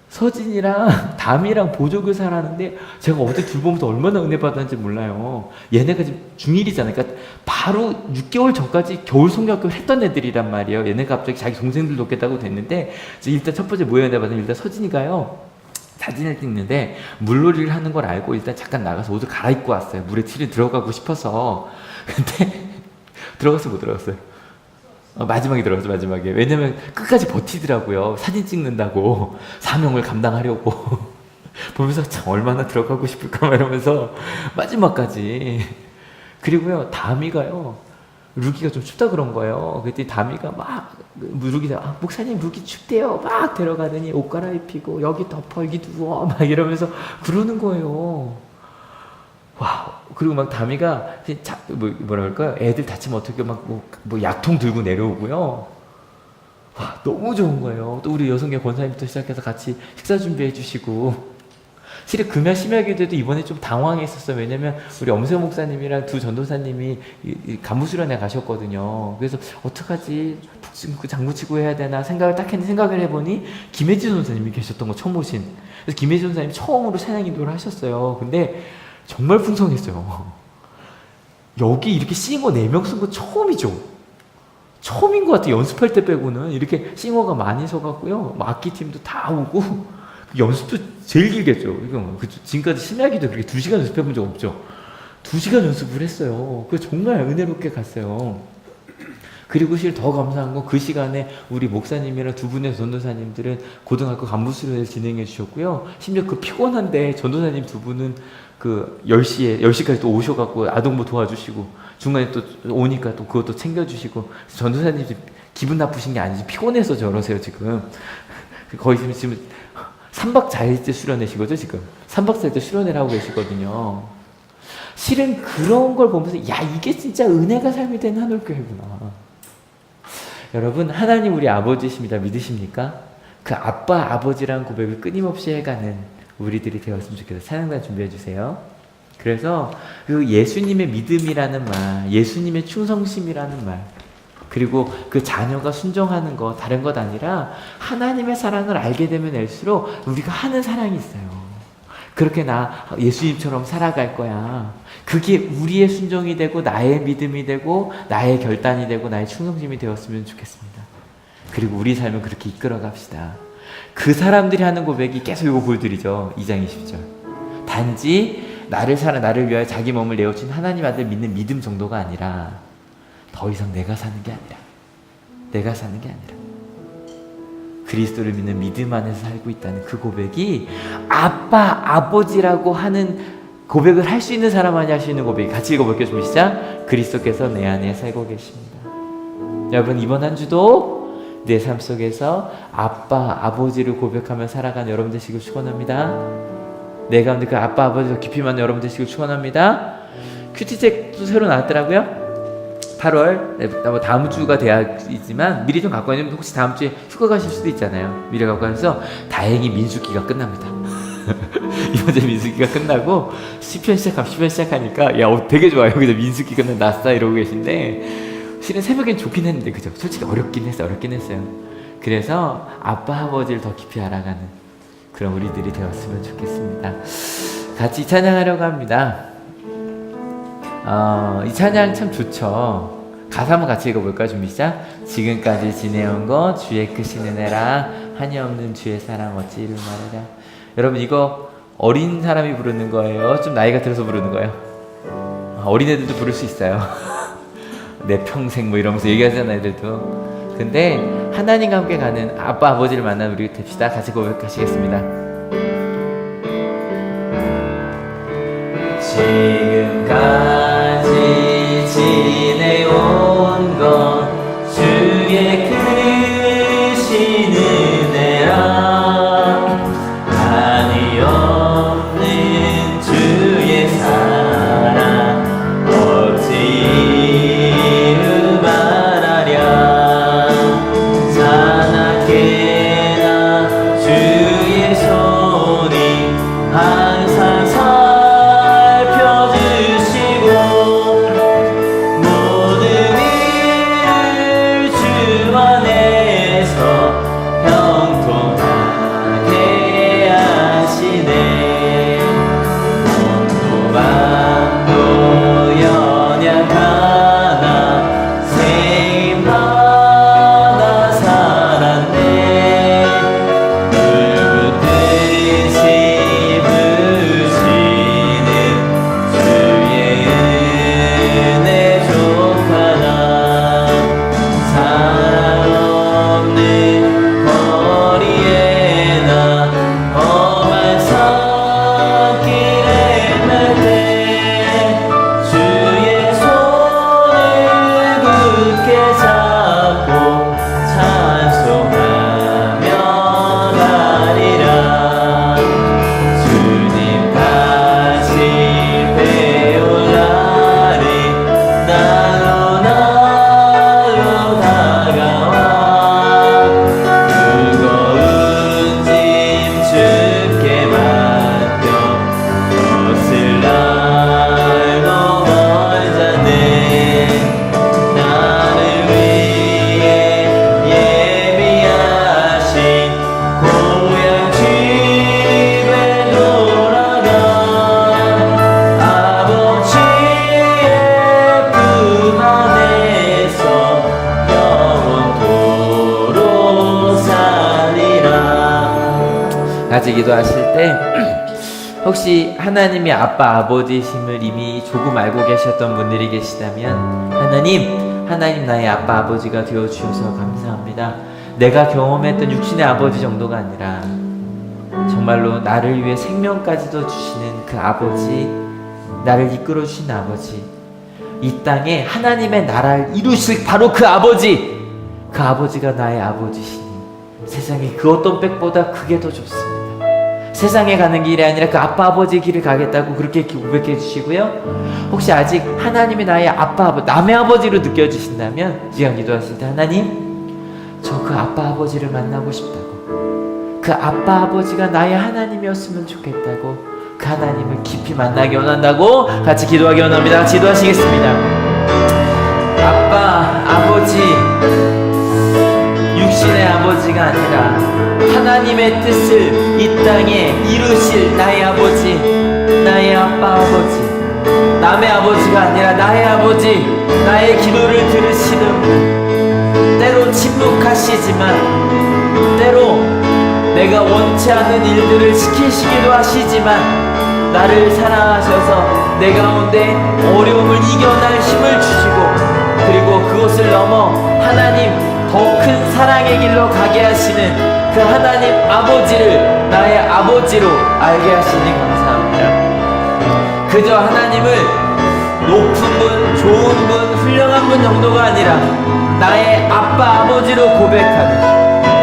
서진이랑 담이랑 보조교사를 하는데 제가 어제 둘 보면서 얼마나 은혜 받았는지 몰라요. 얘네가 지금 중1이잖아요. 그러니까 바로 6개월 전까지 겨울 성경학교를 했던 애들이란 말이에요. 얘네가 갑자기 자기 동생들 돕겠다고 됐는데 일단 첫 번째 뭐에 은혜 받았냐면 일단 서진이가요. 사진을 찍는데 물놀이를 하는 걸 알고 일단 잠깐 나가서 옷을 갈아입고 왔어요. 물에 들어가고 싶어서. 근데 들어갔어요 못 들어갔어요? 마지막에 들어갔어 마지막에. 왜냐면 끝까지 버티더라고요. 사진 찍는다고 사명을 감당하려고. 보면서 참 얼마나 들어가고 싶을까 이러면서 마지막까지. 그리고요 다미가요 루기가 좀 춥다 그런 거예요. 그랬더니 다미가 막 루기가 목사님 루기 춥대요. 막 데려가더니 옷 갈아입히고 여기 덮어 여기 누워 막 이러면서 그러는 거예요. 와, 그리고 막 다미가 뭐라 그럴까요? 애들 다치면 어떻게 막 뭐 약통 들고 내려오고요. 와, 너무 좋은 거예요. 또 우리 여성계 권사님부터 시작해서 같이 식사 준비해 주시고. 실은 금요 심야기도에도 이번에 좀 당황했었어요. 왜냐면 우리 엄세호 목사님이랑 두 전도사님이 간부수련회 가셨거든요. 그래서 어떡하지? 장구 치고 해야 되나 생각을 해보니 김혜진 전사님이 계셨던 거 처음 오신. 그래서 김혜진 전사님 처음으로 찬양 인도를 하셨어요. 근데 정말 풍성했어요. 여기 이렇게 싱어 4명 쓴 거 처음이죠. 처음인 것 같아요. 연습할 때 빼고는 이렇게 싱어가 많이 서갖고요. 악기팀도 다 오고 연습도 제일 길겠죠. 이거 지금까지 심야기도 그렇게 2시간 연습해 본 적 없죠. 2시간 연습을 했어요. 그래서 정말 은혜롭게 갔어요. 그리고 실은 더 감사한 건 그 시간에 우리 목사님이랑 두 분의 전도사님들은 고등학교 간부수련을 진행해 주셨고요. 심지어 그 피곤한데 전도사님 두 분은 그 10시까지 또 오셔갖고 아동부 도와주시고 중간에 또 오니까 또 그것도 챙겨주시고 전도사님 기분 나쁘신 게 아니지 피곤해서 저러세요 지금. 거의 지금 3박 4일째 수련회시거든요 지금. 3박 4일째 수련회를 하고 계시거든요. 실은 그런 걸 보면서 야 이게 진짜 은혜가 삶이 된 한올교회구나. 여러분 하나님 우리 아버지십니다. 믿으십니까? 그 아빠 아버지라는 고백을 끊임없이 해가는 우리들이 되었으면 좋겠어요. 찬양단 준비해 주세요. 그래서 그 예수님의 믿음이라는 말, 예수님의 충성심이라는 말, 그리고 그 자녀가 순종하는 거 다른 것 아니라 하나님의 사랑을 알게 되면 알수록 우리가 하는 사랑이 있어요. 그렇게 나 예수님처럼 살아갈 거야. 그게 우리의 순종이 되고 나의 믿음이 되고 나의 결단이 되고 나의 충성심이 되었으면 좋겠습니다. 그리고 우리 삶을 그렇게 이끌어 갑시다. 그 사람들이 하는 고백이 계속 이거 보여드리죠. 2장 20절. 단지 나를 위하여 자기 몸을 내어준 하나님 아들 믿는 믿음 정도가 아니라 더 이상 내가 사는 게 아니라 그리스도를 믿는 믿음 안에서 살고 있다는 그 고백이 아빠, 아버지라고 하는 고백을 할 수 있는 사람만이 할 수 있는 고백. 같이 읽어볼게요. 좀 시작. 그리스도께서 내 안에 살고 계십니다. 여러분 이번 한 주도 내 삶 속에서 아빠, 아버지를 고백하며 살아가는 여러분 되시길 축원합니다. 내 가운데 그 아빠, 아버지를 깊이 만난 여러분 되시길 축원합니다. 큐티책도 새로 나왔더라고요. 8월, 다음 주가 돼야지만 미리 좀 갖고 있는 혹시 다음 주에 휴가 가실 수도 있잖아요. 미리 갖고 가서 다행히 민수기가 끝납니다. 이번 주에 민수기가 끝나고 시편 시작하니까 야 되게 좋아요. 여기서 민수기 끝났다 이러고 계신데 실은 새벽엔 좋긴 했는데 그죠? 솔직히 어렵긴 했어요. 그래서 아빠 아버지를 더 깊이 알아가는 그런 우리들이 되었으면 좋겠습니다. 같이 찬양하려고 합니다. 이 찬양 참 좋죠. 가사 한번 같이 읽어볼까요? 준비 시작. 지금까지 지내온 것 주의 크신 은혜라 한이 없는 주의 사랑 어찌 이를 말하랴. 여러분 이거 어린 사람이 부르는 거예요? 좀 나이가 들어서 부르는 거예요? 어린애들도 부를 수 있어요. 내 평생 뭐 이러면서 얘기하잖아요 애들도. 근데 하나님과 함께 가는 아빠 아버지를 만난 우리 됩시다. 같이 고백하시겠습니다. 지금까지 지내온 건 주의 크신 은혜라 한이 없는 주의 사랑 어찌 이루 말하랴 자나깨나 주의 손이 항상 살펴 가지 기도하실 때 혹시 하나님이 아빠 아버지심을 이미 조금 알고 계셨던 분들이 계시다면 하나님 나의 아빠 아버지가 되어주셔서 감사합니다. 내가 경험했던 육신의 아버지 정도가 아니라 정말로 나를 위해 생명까지도 주시는 그 아버지, 나를 이끌어 주신 아버지, 이 땅에 하나님의 나라를 이루실 바로 그 아버지가 나의 아버지시니 세상에 그 어떤 백보다 그게 더 좋습니다. 세상에 가는 길이 아니라 그 아빠 아버지의 길을 가겠다고 그렇게 고백해 주시고요. 혹시 아직 하나님이 나의 아빠 아버지, 남의 아버지로 느껴지신다면 지금 기도하실 때 하나님, 저 그 아빠 아버지를 만나고 싶다고, 그 아빠 아버지가 나의 하나님이었으면 좋겠다고, 그 하나님을 깊이 만나기 원한다고 같이 기도하기 원합니다. 같이 기도하시겠습니다. 아빠 아버지, 육신의 아버지가 아니라 하나님의 뜻을 이 땅에 이루실 나의 아버지, 나의 아빠 아버지, 남의 아버지가 아니라 나의 아버지, 나의 기도를 들으시는 분, 때로 침묵하시지만 때로 내가 원치 않는 일들을 시키시기도 하시지만 나를 사랑하셔서 내 가운데 어려움을 이겨낼 힘을 주시고, 그리고 그것을 넘어 하나님 더 큰 사랑의 길로 가게 하시는 그 하나님 아버지를 나의 아버지로 알게 하시니 감사합니다. 그저 하나님을 높은 분, 좋은 분, 훌륭한 분 정도가 아니라 나의 아빠 아버지로 고백하는,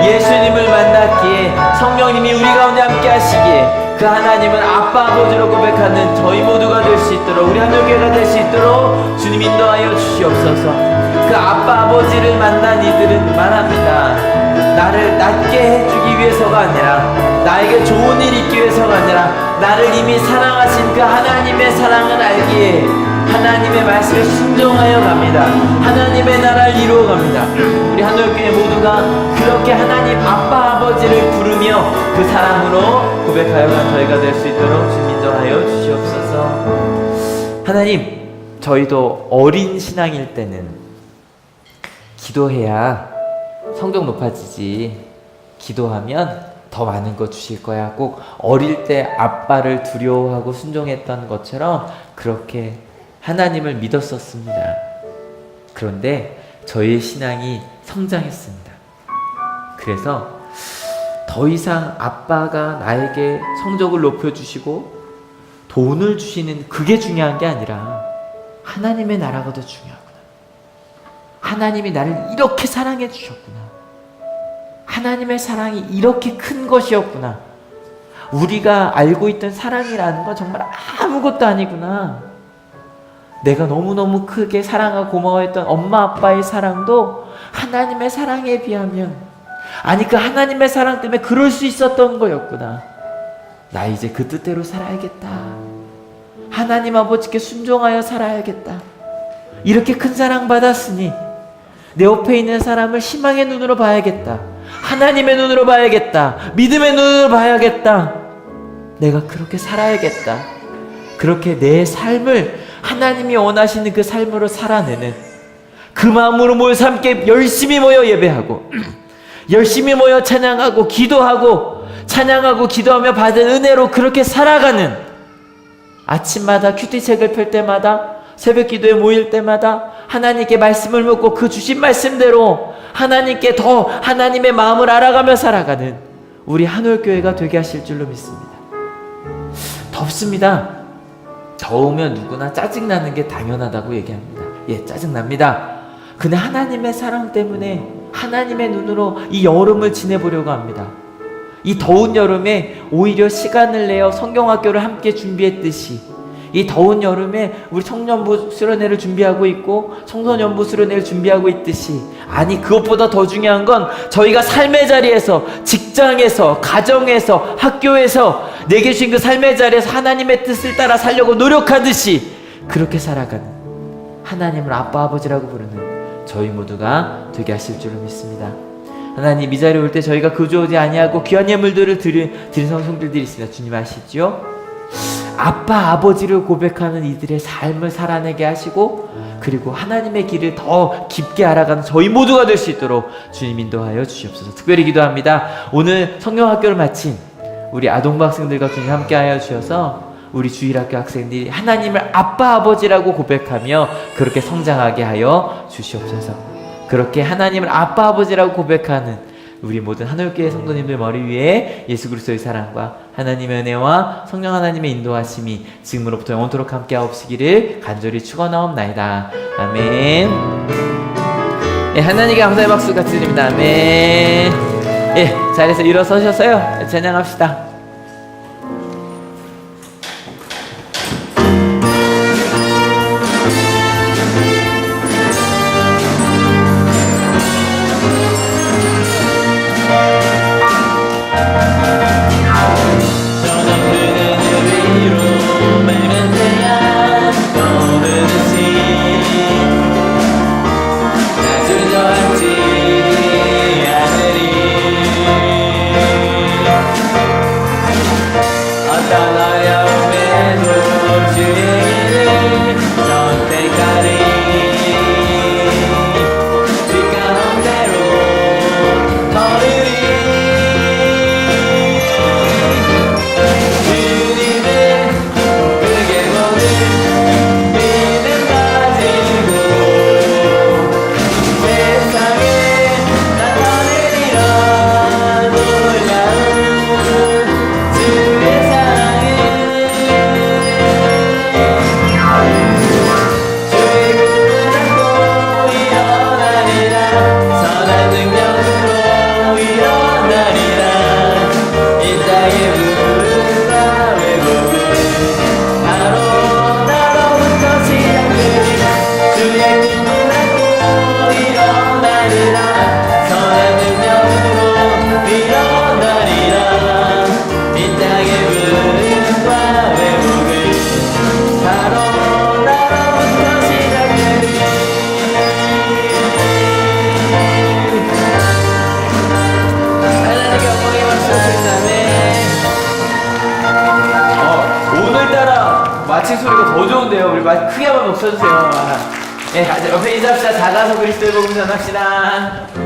예수님을 만났기에 성령님이 우리 가운데 함께 하시기에 그 하나님은 아빠 아버지로 고백하는 저희 모두가 될 수 있도록, 우리 하늘교회가 될 수 있도록 주님 인도하여 주시옵소서. 그 아빠 아버지를 만난 이들은 말합니다. 나를 낫게 해주기 위해서가 아니라, 나에게 좋은 일 있기 위해서가 아니라, 나를 이미 사랑하신 그 하나님의 사랑을 알기에 하나님의 말씀에 순종하여 갑니다. 하나님의 나라를 이루어 갑니다. 우리 하늘교회 모두가 그렇게 하나님 아빠 아버지를 부르며 그 사랑으로 고백하여 간 저희가 될 수 있도록 주님 인도하여 주시옵소서. 하나님, 저희도 어린 신앙일 때는 기도해야 성적 높아지지, 기도하면 더 많은 거 주실 거야, 꼭 어릴 때 아빠를 두려워하고 순종했던 것처럼 그렇게 하나님을 믿었었습니다. 그런데 저희의 신앙이 성장했습니다. 그래서 더 이상 아빠가 나에게 성적을 높여주시고 돈을 주시는 그게 중요한 게 아니라 하나님의 나라가 더 중요하구나. 하나님이 나를 이렇게 사랑해 주셨구나. 하나님의 사랑이 이렇게 큰 것이었구나. 우리가 알고 있던 사랑이라는 건 정말 아무것도 아니구나. 내가 너무너무 크게 사랑하고 고마워했던 엄마 아빠의 사랑도 하나님의 사랑에 비하면, 아니 그 하나님의 사랑 때문에 그럴 수 있었던 거였구나. 나 이제 그 뜻대로 살아야겠다. 하나님 아버지께 순종하여 살아야겠다. 이렇게 큰 사랑 받았으니 내 옆에 있는 사람을 희망의 눈으로 봐야겠다. 하나님의 눈으로 봐야겠다. 믿음의 눈으로 봐야겠다. 내가 그렇게 살아야겠다. 그렇게 내 삶을 하나님이 원하시는 그 삶으로 살아내는 그 마음으로 모여서 함께 열심히 모여 예배하고 열심히 모여 찬양하고 기도하고 찬양하고 기도하며 받은 은혜로 그렇게 살아가는, 아침마다 큐티책을 펼 때마다, 새벽 기도에 모일 때마다 하나님께 말씀을 묻고 그 주신 말씀대로 하나님께 더 하나님의 마음을 알아가며 살아가는 우리 한올교회가 되게 하실 줄로 믿습니다. 덥습니다. 더우면 누구나 짜증나는 게 당연하다고 얘기합니다. 예, 짜증납니다. 근데 하나님의 사랑 때문에 하나님의 눈으로 이 여름을 지내보려고 합니다. 이 더운 여름에 오히려 시간을 내어 성경학교를 함께 준비했듯이 이 더운 여름에 우리 청년부 수련회를 준비하고 있고 청소년부 수련회를 준비하고 있듯이, 아니 그것보다 더 중요한 건 저희가 삶의 자리에서, 직장에서, 가정에서, 학교에서 내게 주신 그 삶의 자리에서 하나님의 뜻을 따라 살려고 노력하듯이 그렇게 살아가는, 하나님을 아빠 아버지라고 부르는 저희 모두가 되게 하실 줄로 믿습니다. 하나님, 이 자리에 올 때 저희가 거주하지 아니하고 귀한 예물들을 드린 성성들이 있습니다. 주님 아시죠? 아빠 아버지를 고백하는 이들의 삶을 살아내게 하시고, 그리고 하나님의 길을 더 깊게 알아가는 저희 모두가 될 수 있도록 주님 인도하여 주시옵소서. 특별히 기도합니다. 오늘 성경학교를 마친 우리 아동부 학생들과 주님 함께하여 주셔서 우리 주일학교 학생들이 하나님을 아빠 아버지라고 고백하며 그렇게 성장하게 하여 주시옵소서. 그렇게 하나님을 아빠 아버지라고 고백하는 우리 모든 하늘교회 성도님들 머리 위에 예수 그리스도의 사랑과 하나님의 은혜와 성령 하나님의 인도하심이 지금으로부터 영원토록 함께하옵시기를 간절히 축원하옵나이다. 아멘. 예, 하나님께 감사의 박수 같이 드립니다. 아멘. 예, 자리에서 일어서셔서요 찬양합시다. 마침 소리가 더 좋은데요. 우리 크게 한번 목 쳐주세요. 예, 옆에 인사합시다. 작아서 그리스도의 복음 전합시다.